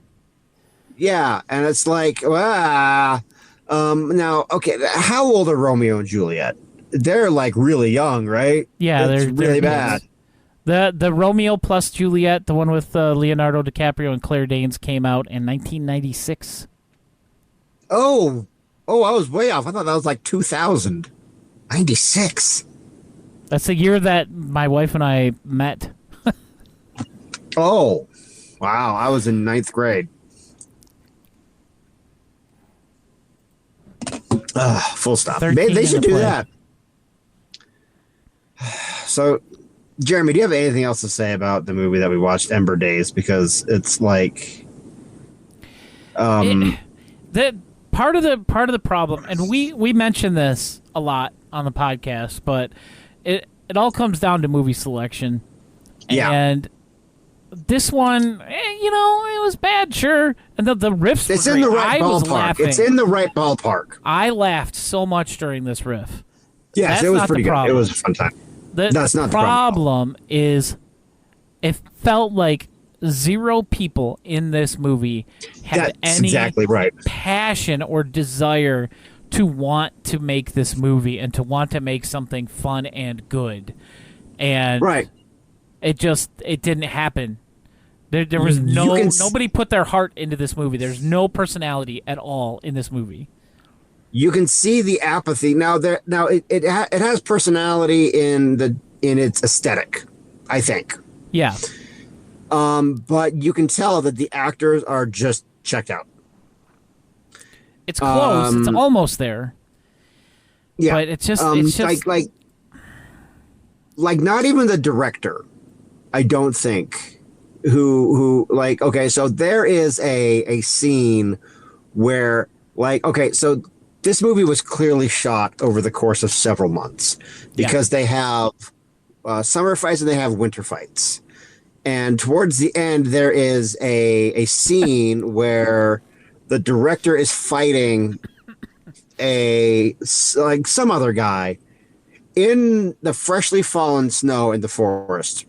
Yeah, and it's like, now, okay, how old are Romeo and Juliet? They're like really young, right? Yeah, they're really bad. The Romeo plus Juliet, the one with Leonardo DiCaprio and Claire Danes, came out in 1996. Oh, I was way off. I thought that was like 2000. 96. That's the year that my wife and I met. Oh, wow. I was in ninth grade. Full stop. 13 They should in a do play. that. So, Jeremy, do you have anything else to say about the movie that we watched, Ember Days? Because it's like, The part of the problem, and we mention this a lot on the podcast, but it all comes down to movie selection. Yeah. And this one, it was bad, sure. And the riffs it's were in the great. right I was ballpark. laughing. It's in the right ballpark. I laughed so much during this riff. Yes, That's it was not the pretty good. It problem. was a fun time. That's not the problem is it felt like zero people in this movie had That's any exactly right. passion or desire to want to make this movie and to want to make something fun and good. And Right. it didn't happen. There was nobody put their heart into this movie. There's no personality at all in this movie. You can see the apathy now. It has personality in its aesthetic, I think. Yeah. But you can tell that the actors are just checked out. It's close. It's almost there. Yeah, But it's just like not even the director. I don't think who like okay. So there is a scene where like okay, so this movie was clearly shot over the course of several months because they have summer fights and they have winter fights. And towards the end, there is a scene where the director is fighting some other guy in the freshly fallen snow in the forest.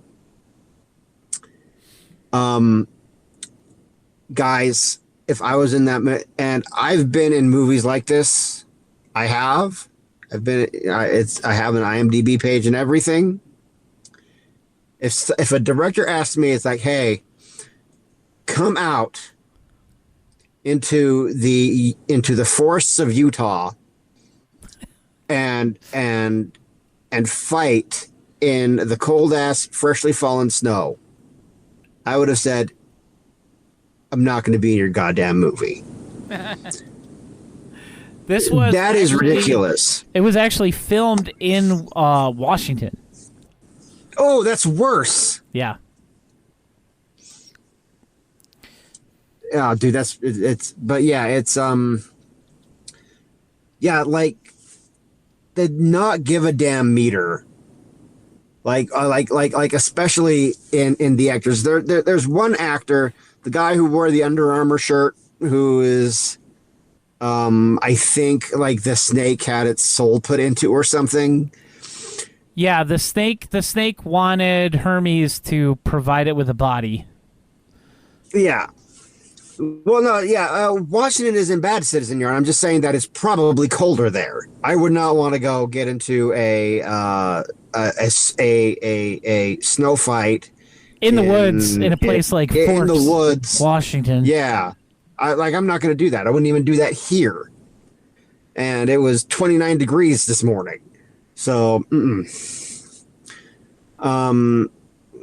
Guys, if I was in that, and I've been in movies like this, I have an IMDb page and everything. If a director asks me, it's like, hey, come out into the forests of Utah and fight in the cold ass freshly fallen snow, I would have said, I'm not going to be in your goddamn movie. That is ridiculous. It was actually filmed in Washington. Oh, that's worse. Yeah. Oh, dude, like the not give a damn meter. Like especially in the actors. There's one actor, the guy who wore the Under Armour shirt, who is, I think like the snake had its soul put into or something. Yeah, the snake wanted Hermes to provide it with a body. Yeah. Well, no, yeah. Washington isn't bad, Citizen Yarn. I'm just saying that it's probably colder there. I would not want to go get into a snow fight in the woods in a place like Forks, in the woods, Washington. Yeah, I'm not going to do that. I wouldn't even do that here. And it was 29 degrees this morning, so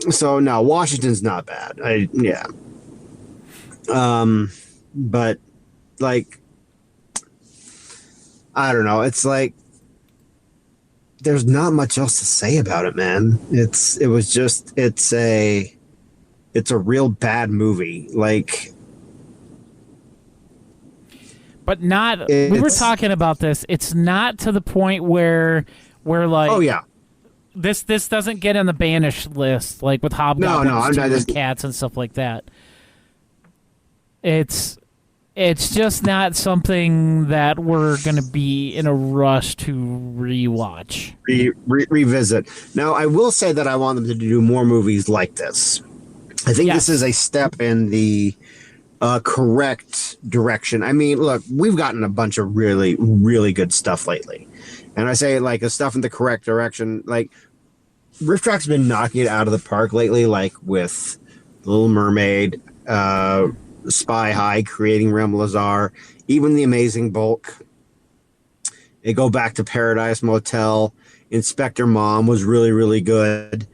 so no, Washington's not bad. But like, I don't know. It's like there's not much else to say about it, man. It's a real bad movie. Like, but not. We were talking about this. It's not to the point where like. Oh yeah. This doesn't get on the banished list like with Hobgoblins and Cats and stuff like that. It's just not something that we're going to be in a rush to rewatch. Revisit. Now, I will say that I want them to do more movies like this. I think this is a step in the correct direction. I mean, look, we've gotten a bunch of really, really good stuff lately. And I say, like, the stuff in the correct direction, like, Riff Track's been knocking it out of the park lately, like with Little Mermaid, Spy High, Creating Rem Lazar, even The Amazing Bulk. They go back to Paradise Motel. Inspector Mom was really, really good.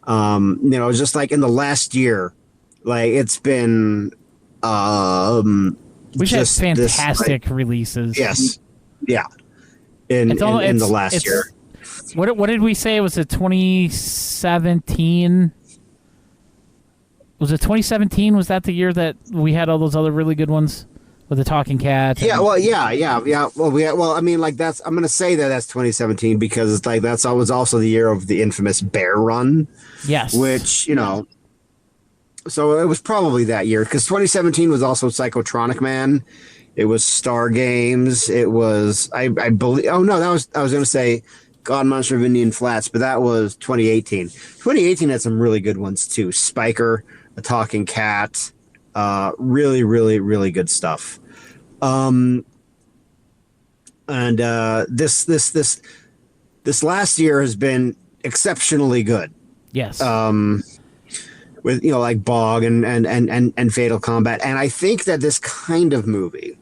Just like in the last year, like it's been we've had just fantastic releases. Yes. Yeah. In the last year. What did we say? Was it 2017? Was it 2017? Was that the year that we had all those other really good ones with the talking cat? Yeah, well, yeah. Well, I mean, like I'm going to say that's 2017 because it's like that was also the year of the infamous Bear Run. Yes. Which, so it was probably that year because 2017 was also Psychotronic Man. It was Star Games. It was I believe. Oh no, I was going to say God Monster of Indian Flats, but that was 2018. 2018 had some really good ones too. Spiker, A Talking Cat, really, really, really good stuff. And this last year has been exceptionally good. Yes. With like Bog and Fatal Combat, and I think that this kind of movie,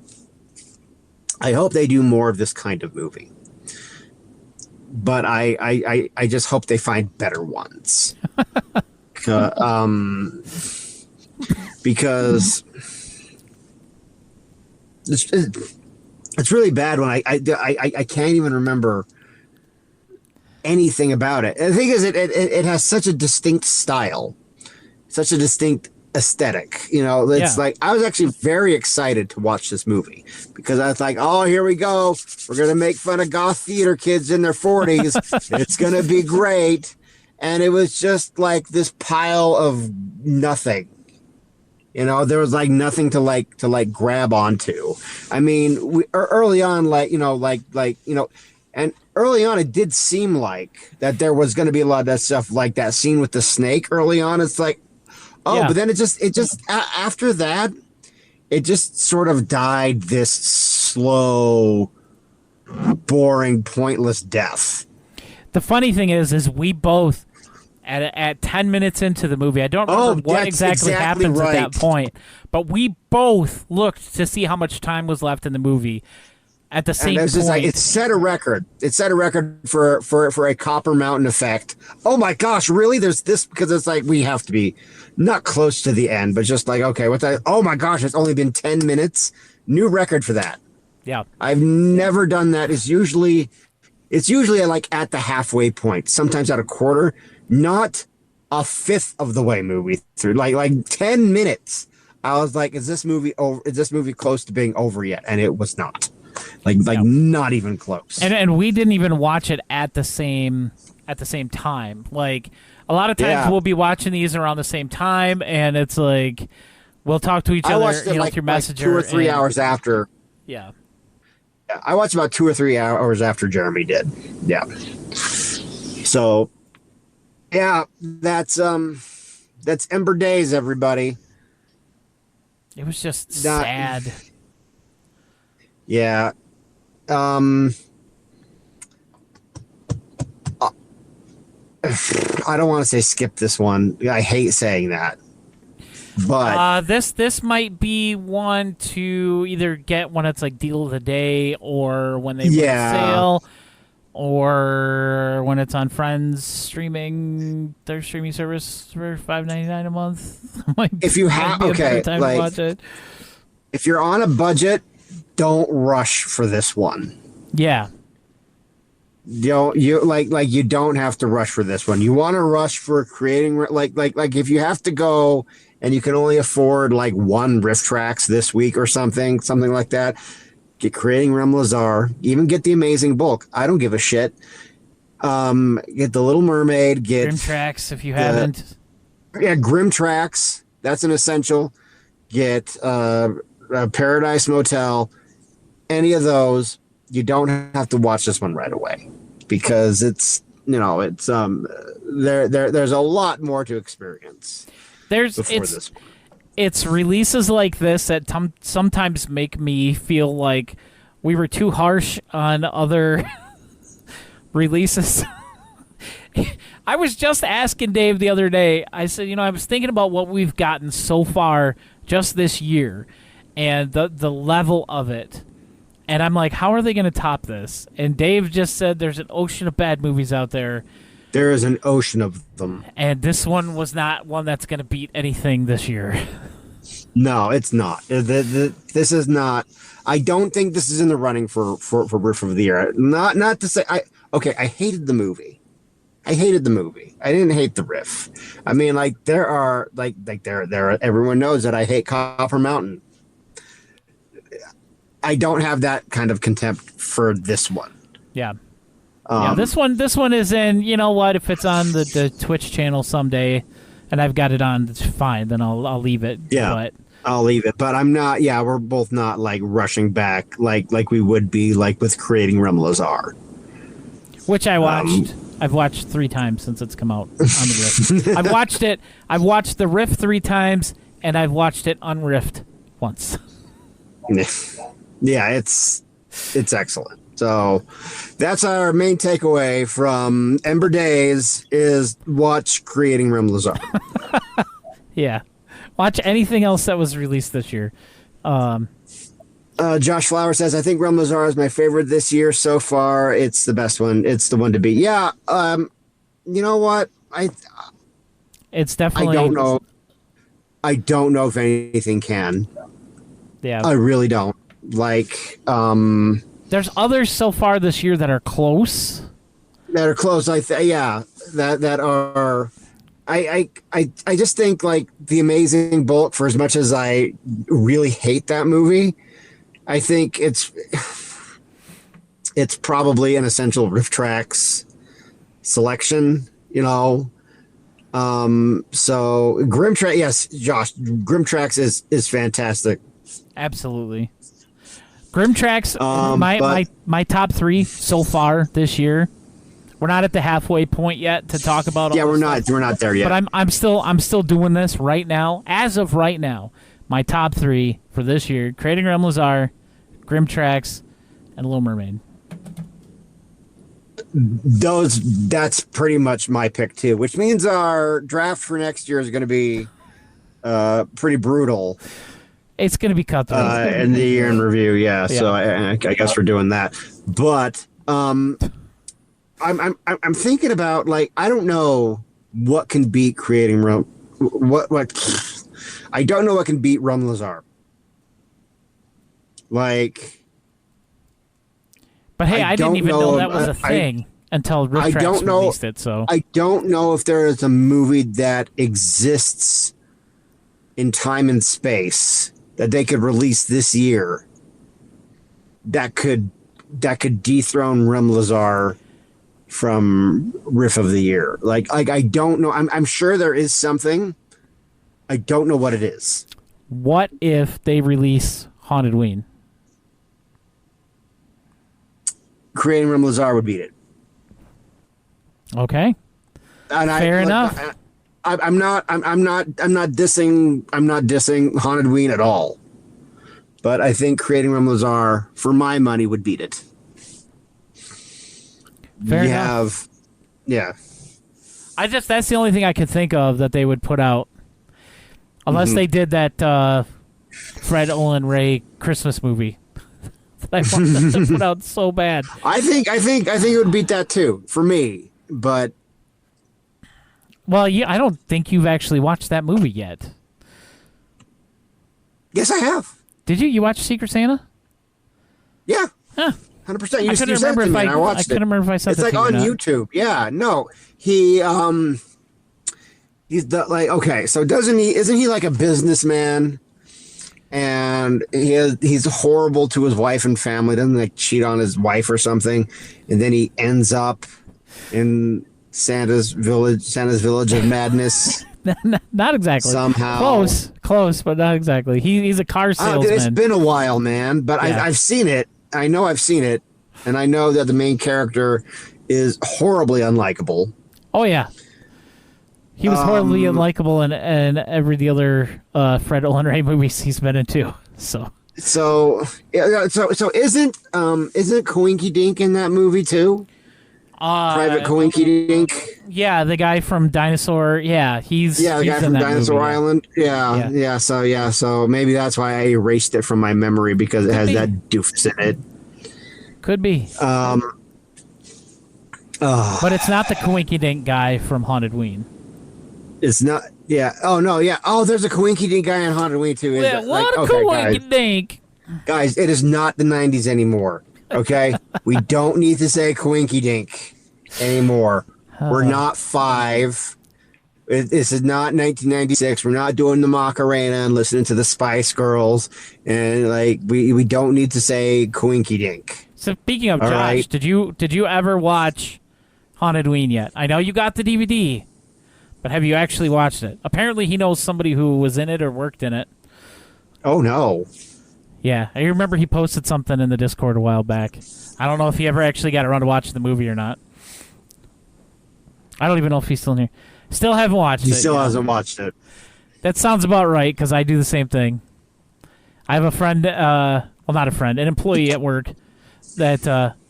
I hope they do more of this kind of movie. But I just hope they find better ones. Because it's really bad when I can't even remember anything about it. And the thing is, it has such a distinct style, such a distinct aesthetic. Like I was actually very excited to watch this movie because I was like, oh, here we go. We're going to make fun of goth theater kids in their 40s. It's going to be great. And it was just like this pile of nothing. There was like nothing to grab onto. I mean, early on, and early on, it did seem like that there was going to be a lot of that stuff, like that scene with the snake early on. It's like, but then it just after that, it just sort of died this slow, boring, pointless death. The funny thing is we both at 10 minutes into the movie, I don't remember what exactly happens at that point, but we both looked to see how much time was left in the movie. At the same point, like, it set a record. It set a record for a Copper Mountain effect. Oh my gosh, really? There's this because it's like we have to be not close to the end, but just like okay, oh my gosh, it's only been 10 minutes. New record for that. Yeah, I've never done that. It's usually like at the halfway point, sometimes at a quarter, not a fifth of the way movie through. Like 10 minutes. I was like, is this movie over? Is this movie close to being over yet? And it was not. Not even close. And we didn't even watch it at the same time. Like a lot of times we'll be watching these around the same time, and it's like we'll talk to each other through Messenger. 2 or 3 hours after. Yeah. I watched about 2 or 3 hours after Jeremy did. Yeah. So, yeah, that's Ember Days, everybody. It was just sad. Yeah. I don't want to say skip this one. I hate saying that. But this might be one to either get when it's like deal of the day or when they sale or when it's on Friends their streaming service for $5.99 a month. If you have watch it. If you're on a budget, don't rush for this one. Yeah. You don't have to rush for this one. You want to rush for creating like if you have to go and you can only afford like one Riff Tracks this week or something like that. Get Creating Rem Lazar, even get The Amazing Bulk. I don't give a shit. Get The Little Mermaid, get Grim Tracks if you haven't. Yeah, Grim Tracks. That's an essential. Get Paradise Motel. Any of those, you don't have to watch this one right away because it's there's a lot more to experience. It's releases like this that sometimes make me feel like we were too harsh on other releases. I was just asking Dave the other day. I said, I was thinking about what we've gotten so far just this year and the level of it. And I'm like, how are they going to top this? And Dave just said there's an ocean of bad movies out there. There is an ocean of them. And this one was not one that's going to beat anything this year. No, it's not. This is not. I don't think this is in the running for Riff of the Year. Not to say I hated the movie. I didn't hate the riff. I mean, like there are everyone knows that I hate Copper Mountain. I don't have that kind of contempt for this one. Yeah. This one is in, you know what, if it's on the Twitch channel someday and I've got it on, it's fine, then I'll leave it. Yeah. But I'll leave it. But I'm not, we're both not like rushing back like we would be like with Creating Rem Lazar. Which I watched. I've watched 3 times since it's come out on the Rift. I've watched it. I've watched the Rift 3 times, and I've watched it unriffed once. Yeah, it's excellent. So that's our main takeaway from Ember Days is watch Creating Rem Lazar. Yeah. Watch anything else that was released this year. Josh Flower says, I think Rem Lazar is my favorite this year so far. It's the best one. It's the one to beat. Yeah. You know what? It's definitely. I don't know if anything can. Yeah. I really don't. Like, there's others so far this year that are close. That are close. That are. I just think like The Amazing Bulk, for as much as I really hate that movie, I think it's probably an essential Riff Tracks selection, So Grim Tracks, yes, Josh, Grim Tracks is fantastic. Absolutely. Grim Tracks, my top 3 so far this year. We're not at the halfway point yet to talk about. Yeah, we're not there yet. But I'm still doing this right now. As of right now, my top 3 for this year: Creating Rem Lazar, Grim Tracks, and Little Mermaid. That's pretty much my pick too. Which means our draft for next year is going to be pretty brutal. It's going to be cutthroat. In the year in review, yeah. So I guess we're doing that. But I'm thinking about, like, I don't know what can beat Creating Rem. I don't know what can beat Rem Lazar. Like, but hey, I didn't even know that was a thing until Riff Tracks released it. So I don't know if there is a movie that exists in time and space that they could release this year that could dethrone Rem Lazar from Riff of the Year. Like I don't know. I'm sure there is something. I don't know what it is. What if they release Haunted Ween? Creating Rem Lazar would beat it. Okay. And Fair enough. I'm not dissing Haunted Ween at all. But I think Creating Rem Lazar, for my money, would beat it. Fair enough. Yeah. That's the only thing I could think of that they would put out. Unless they did that Fred Olen Ray Christmas movie. I want them to put out so bad. I think it would beat that too, for me. But well, yeah, I don't think you've actually watched that movie yet. Yes, I have. Did you? You watched Secret Santa? Yeah. Huh. 100%. You I said couldn't to remember me, if and I watched couldn't remember if I said it's that like to you on or not. YouTube. Yeah. No. He's okay. So isn't he like a businessman? And he's horrible to his wife and family. Doesn't like cheat on his wife or something, and then he ends up in Santa's village of madness. Not exactly. Somehow close, but not exactly. He's a car salesman. It's been a while, man. But yeah. I've seen it. I know I've seen it, and I know that the main character is horribly unlikable. Oh yeah. He was horribly unlikable in every the other Fred Olen Ray movies he's been in too. So isn't Coinky Dink in that movie too? Private Coinky Dink. Yeah, the guy from Dinosaur. Yeah, The guy in from that Dinosaur movie, Island. So maybe that's why I erased it from my memory because it has that doofus in it. Could be. But it's not the Coinky Dink guy from Haunted Ween. It's not. Yeah. Oh no. Yeah. Oh, there's a Coinky Dink guy in Haunted Ween too. Yeah, what a Coinky Dink. Guys, it is not the 90s anymore. Okay, we don't need to say Coinky Dink anymore. We're not 5. This is not 1996. We're not doing the Macarena and listening to the Spice Girls, and like we don't need to say Coinky Dink. So speaking of Josh, right. did you ever watch Haunted Ween yet? I know you got the DVD, but have you actually watched it? Apparently, he knows somebody who was in it or worked in it. Oh no. Yeah, I remember he posted something in the Discord a while back. I don't know if he ever actually got around to watching the movie or not. I don't even know if he's still in here. Still haven't watched it. He still hasn't watched it. That sounds about right, because I do the same thing. I have a friend, well, not a friend, an employee at work that,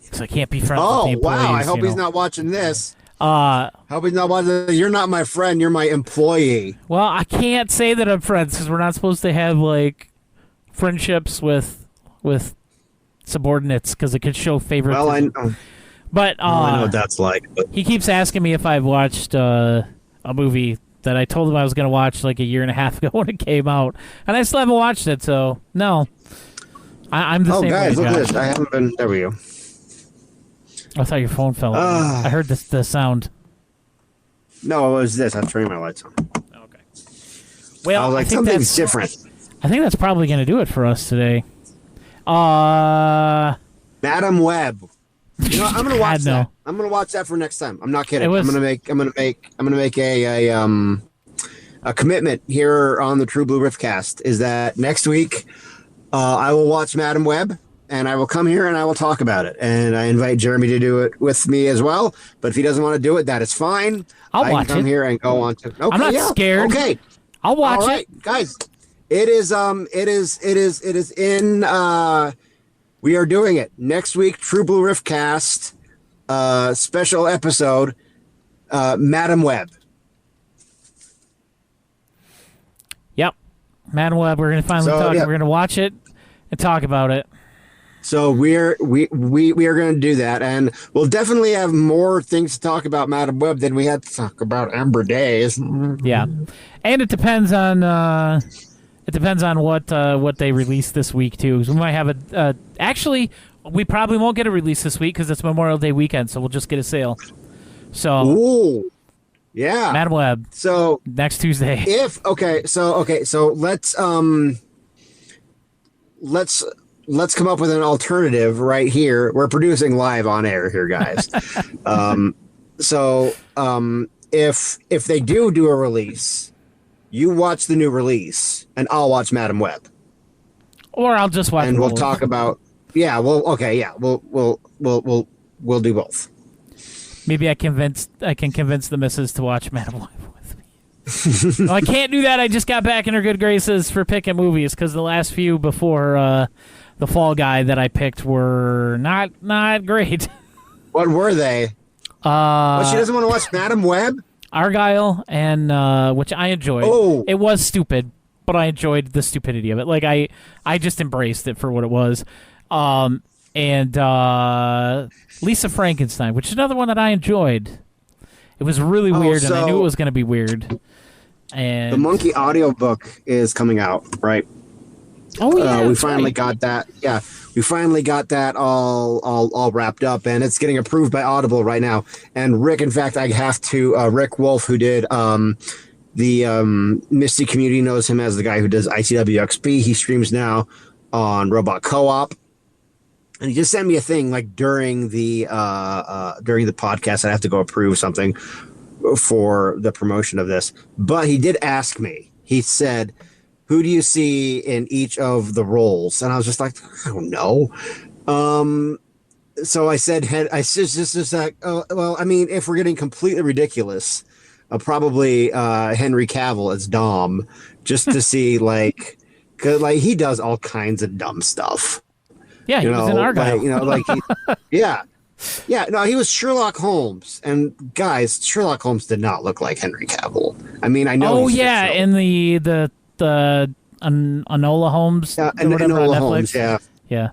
because I can't be friends with the Oh employees. wow! I hope you he's know. not watching this. Hope he's not watching this. You're not my friend. You're my employee. Well, I can't say that I'm friends, because we're not supposed to have, like, friendships with subordinates, because it could show favoritism. Well, I know. But I know what that's like. But he keeps asking me if I've watched a movie that I told him I was going to watch like a year and a half ago when it came out, and I still haven't watched it. So no, I'm the same guys, way. look at Josh. this. I haven't been. There we go. I thought your phone fell. I heard the sound. No, it was this. I'm turning my lights on. Okay. Well, I was like, think something's that's- different. I think that's probably going to do it for us today. Madam Web. You know, I'm gonna watch God, no. that. I'm gonna watch that for next time. I'm not kidding. It was- I'm gonna make a commitment here on the True Blue Riffcast. Is that next week I will watch Madam Web and I will come here and I will talk about it. And I invite Jeremy to do it with me as well. But if he doesn't want to do it, that is fine. I'll watch can come it. here and go on to. Okay, I'm not scared. Okay. I'll watch All right, it. guys. It is in we are doing it next week. True Blue Riffcast special episode. Madam Web. Yep, Madam Web. We're going to finally talk. yeah. We're going to watch it and talk about it. So we are going to do that, and we'll definitely have more things to talk about Madam Web than we had to talk about Ember Days. Yeah, and it depends on what they release this week too. So we might have a actually we probably won't get a release this week because it's Memorial Day weekend, so we'll just get a sale. So Ooh, yeah, Madam Web So next Tuesday. So let's come up with an alternative right here. We're producing live on air here, guys. If they do a release, you watch the new release, and I'll watch Madam Web, Or I'll just watch. and we'll both. talk about. Yeah, well, okay, yeah, we'll do both. Maybe I can convince the missus to watch Madam Web with me. No, I can't do that. I just got back in her good graces for picking movies because the last few before the Fall Guy that I picked were not great. What were they? But she doesn't want to watch Madam Web. Argyle and which I enjoyed. Oh. It was stupid, but I enjoyed the stupidity of it. Like I just embraced it for what it was. And Lisa Frankenstein, which is another one that I enjoyed. It was really weird, and I knew it was going to be weird. And The Monkey audiobook is coming out, right? oh yeah, We that's finally right. got that. Yeah, we finally got that all wrapped up, and it's getting approved by Audible right now. And Rick, in fact, I have to. Rick Wolf, who did the Misty Community, knows him as the guy who does ICW XP. He streams now on Robot Co-op, and he just sent me a thing like during the podcast. I have to go approve something for the promotion of this, but he did ask me. He said, who do you see in each of the roles? And I was just like, I don't know. So I said, just like, oh, well, I mean, if we're getting completely ridiculous, probably Henry Cavill as Dom, just to see cause he does all kinds of dumb stuff. Yeah, he was in Argyle. yeah. Yeah, no, he was Sherlock Holmes. And guys, Sherlock Holmes did not look like Henry Cavill. I mean, I know. Oh yeah, in the Enola Holmes, or whatever on Enola Netflix. Holmes, yeah. Yeah.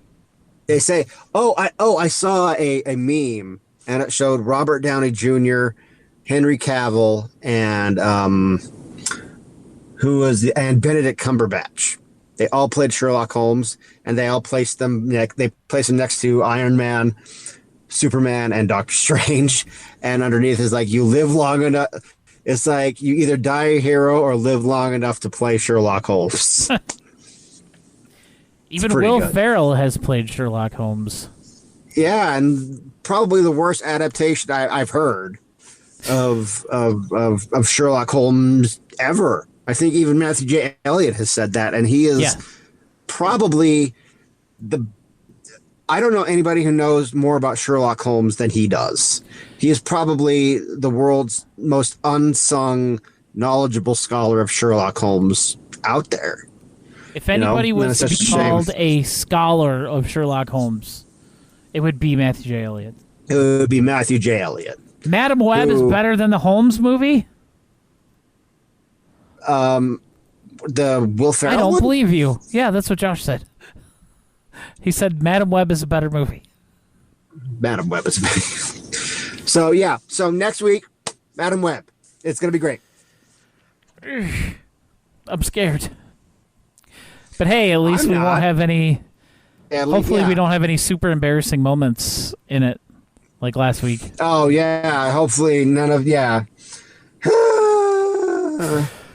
They say, I saw a meme, and it showed Robert Downey Jr., Henry Cavill, and Benedict Cumberbatch. They all played Sherlock Holmes, and they all placed them. They placed them next to Iron Man, Superman, and Doctor Strange. And underneath is like, you live long enough. It's like you either die a hero or live long enough to play Sherlock Holmes. Even Will good. Ferrell has played Sherlock Holmes. Yeah, and probably the worst adaptation I've heard of Sherlock Holmes ever. I think even Matthew J. Elliott has said that, and he is probably I don't know anybody who knows more about Sherlock Holmes than he does. He is probably the world's most unsung, knowledgeable scholar of Sherlock Holmes out there. If anybody was to be called a scholar of Sherlock Holmes, it would be Matthew J. Elliott. It would be Matthew J. Elliott. Madam Web is better than the Holmes movie? The Will Ferrell I don't one? believe you. Yeah, that's what Josh said. He said Madam Web is a better movie. Madam Web is better. So, yeah. So, next week, Madam Web. It's going to be great. I'm scared. But hey, at least we won't have any... Hopefully we don't have any super embarrassing moments in it, like last week. Oh, yeah. Hopefully none of... Yeah.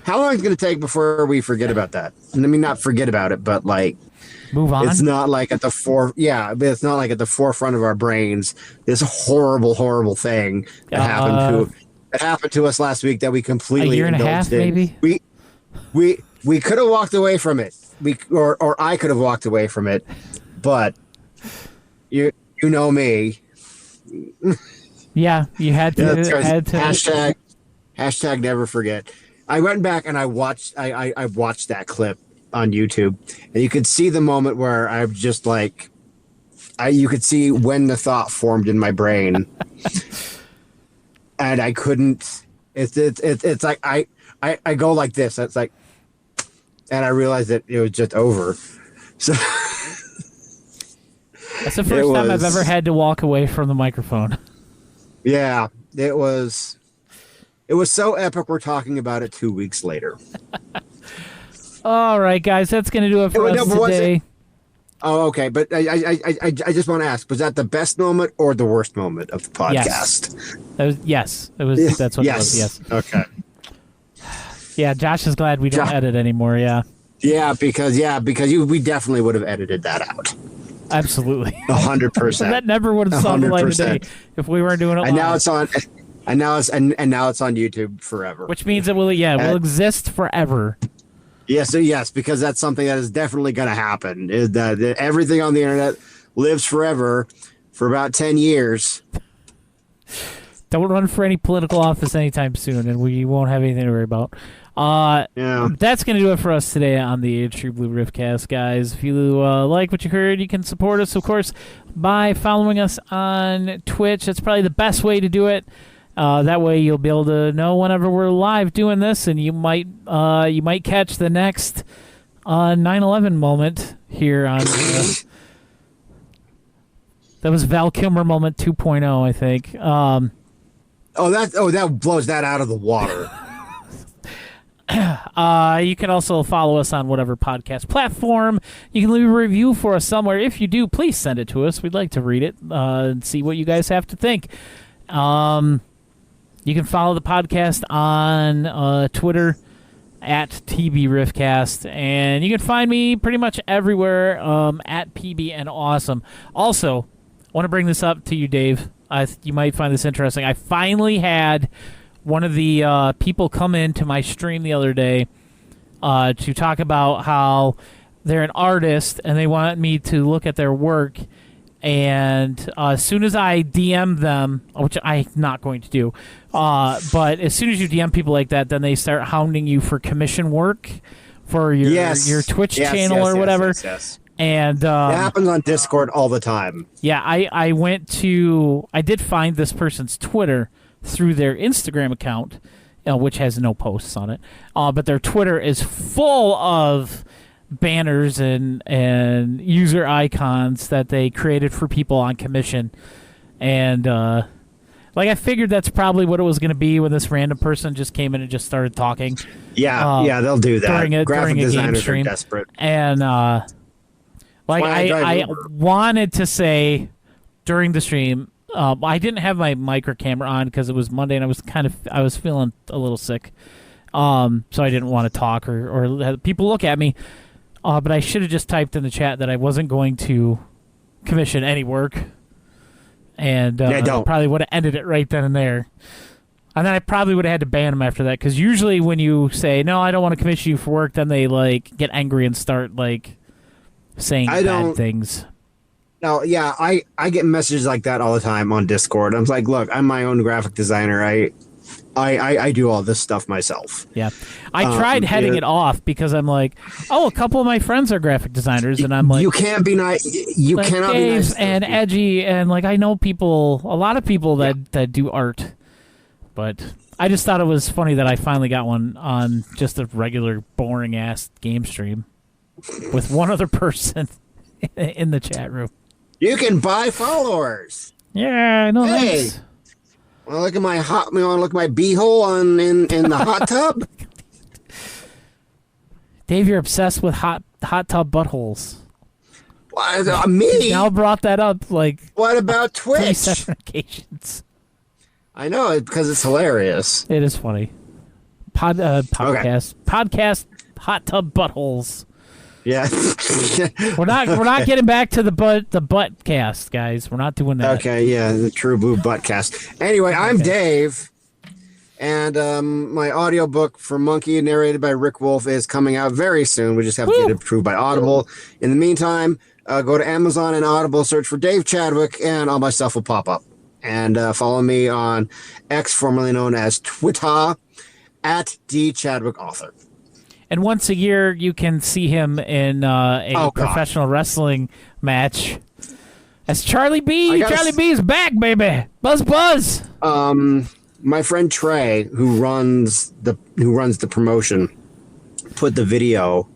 How long is it going to take before we forget about that? I mean, not forget about it, but like... Move on? It's not like at the it's not like at the forefront of our brains. This horrible, horrible thing that happened to us last week that we completely a year and a half, maybe. We could have walked away from it. Or I could have walked away from it, but you know me. Yeah, you had to. Hashtag never forget. I went back and I watched that clip on YouTube, and you could see the moment where I'm just like, you could see when the thought formed in my brain, and I couldn't. It's like I go like this. It's like, and I realized that it was just over. So that's the first time I've ever had to walk away from the microphone. Yeah, it was so epic. We're talking about it 2 weeks later. All right, guys, that's going to do it for us today. Oh, okay. But I just want to ask, was that the best moment or the worst moment of the podcast? Yes. It was. That's what it was. Yes. Okay. Yeah, Josh is glad we don't edit anymore. Yeah. Yeah, because we definitely would have edited that out. Absolutely. 100%. That never would have sounded like today if we weren't doing it live. And now it's on. And now it's on YouTube forever. Which means it will will exist forever. Yes, because that's something that is definitely going to happen. Is that everything on the internet lives forever for about 10 years. Don't run for any political office anytime soon, and we won't have anything to worry about. That's going to do it for us today on the True Blue Riffcast, guys. If you like what you heard, you can support us, of course, by following us on Twitch. That's probably the best way to do it. That way you'll be able to know whenever we're live doing this, and you might catch the next 9/11 moment here on. That was Val Kilmer moment 2.0, I think. That blows that out of the water. You can also follow us on whatever podcast platform. You can leave a review for us somewhere. If you do, please send it to us. We'd like to read it and see what you guys have to think. You can follow the podcast on Twitter at TBRiffcast, and you can find me pretty much everywhere at PBNAwesome. Also, I want to bring this up to you, Dave. You might find this interesting. I finally had one of the people come into my stream the other day to talk about how they're an artist and they want me to look at their work. And as soon as I DM them, which I'm not going to do, but as soon as you DM people like that, then they start hounding you for commission work for your Twitch channel or whatever. Yes. And It happens on Discord all the time. yeah, I did find this person's Twitter through their Instagram account, which has no posts on it. But their Twitter is full of banners and user icons that they created for people on commission. And I figured that's probably what it was going to be when this random person just came in and just started talking. Yeah, they'll do that. During a game stream. Are desperate. And I wanted to say during the stream, I didn't have my micro camera on because it was Monday and I was feeling a little sick, so I didn't want to talk or have people look at me. But I should have just typed in the chat that I wasn't going to commission any work, and probably would have ended it right then and there. And then I probably would have had to ban them after that, because usually when you say no, I don't want to commission you for work, then they get angry and start saying bad things. No, yeah, I get messages like that all the time on Discord. I'm like, look, I'm my own graphic designer. I do all this stuff myself. Yeah, I tried heading it off because I'm like, oh, a couple of my friends are graphic designers, and I'm like, you can't be nice. You cannot be nice and edgy, and I know a lot of people that do art, but I just thought it was funny that I finally got one on just a regular boring ass game stream with one other person in the chat room. You can buy followers. Yeah, I know. Hey, want to look at my beehole in the hot tub? Dave, you're obsessed with hot tub buttholes. Me? Now brought that up What about Twitch? 7 occasions. I know it because it's hilarious. It is funny. Podcast hot tub buttholes. Yeah. we're not getting back to the butt cast, guys. We're not doing that. Okay, yeah, the True Blue butt cast. Anyway, I'm Dave, and my audiobook for Monkey, narrated by Rick Wolf, is coming out very soon. We just have to get it approved by Audible. In the meantime, go to Amazon and Audible, search for Dave Chadwick, and all my stuff will pop up. And follow me on X, formerly known as Twitter, at DChadwickAuthor. And once a year, you can see him in a professional wrestling match as Charlie B. Charlie B is back, baby. Buzz, buzz. My friend Trey, who runs the promotion, put the video.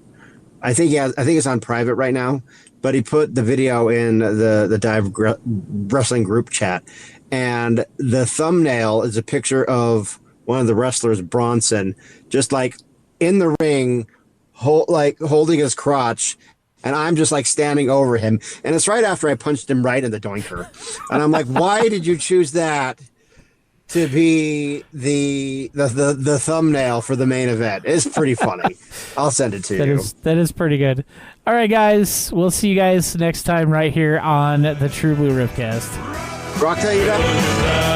I think it's on private right now, but he put the video in the Dive Wrestling group chat, and the thumbnail is a picture of one of the wrestlers, Bronson, just in the ring, holding his crotch, and I'm just standing over him, and it's right after I punched him right in the doinker, and I'm like, why did you choose that to be the thumbnail for the main event? It's pretty funny. I'll send it to you. That is pretty good. All right, guys, we'll see you guys next time right here on the True Blue Riffcast. Rock till you die.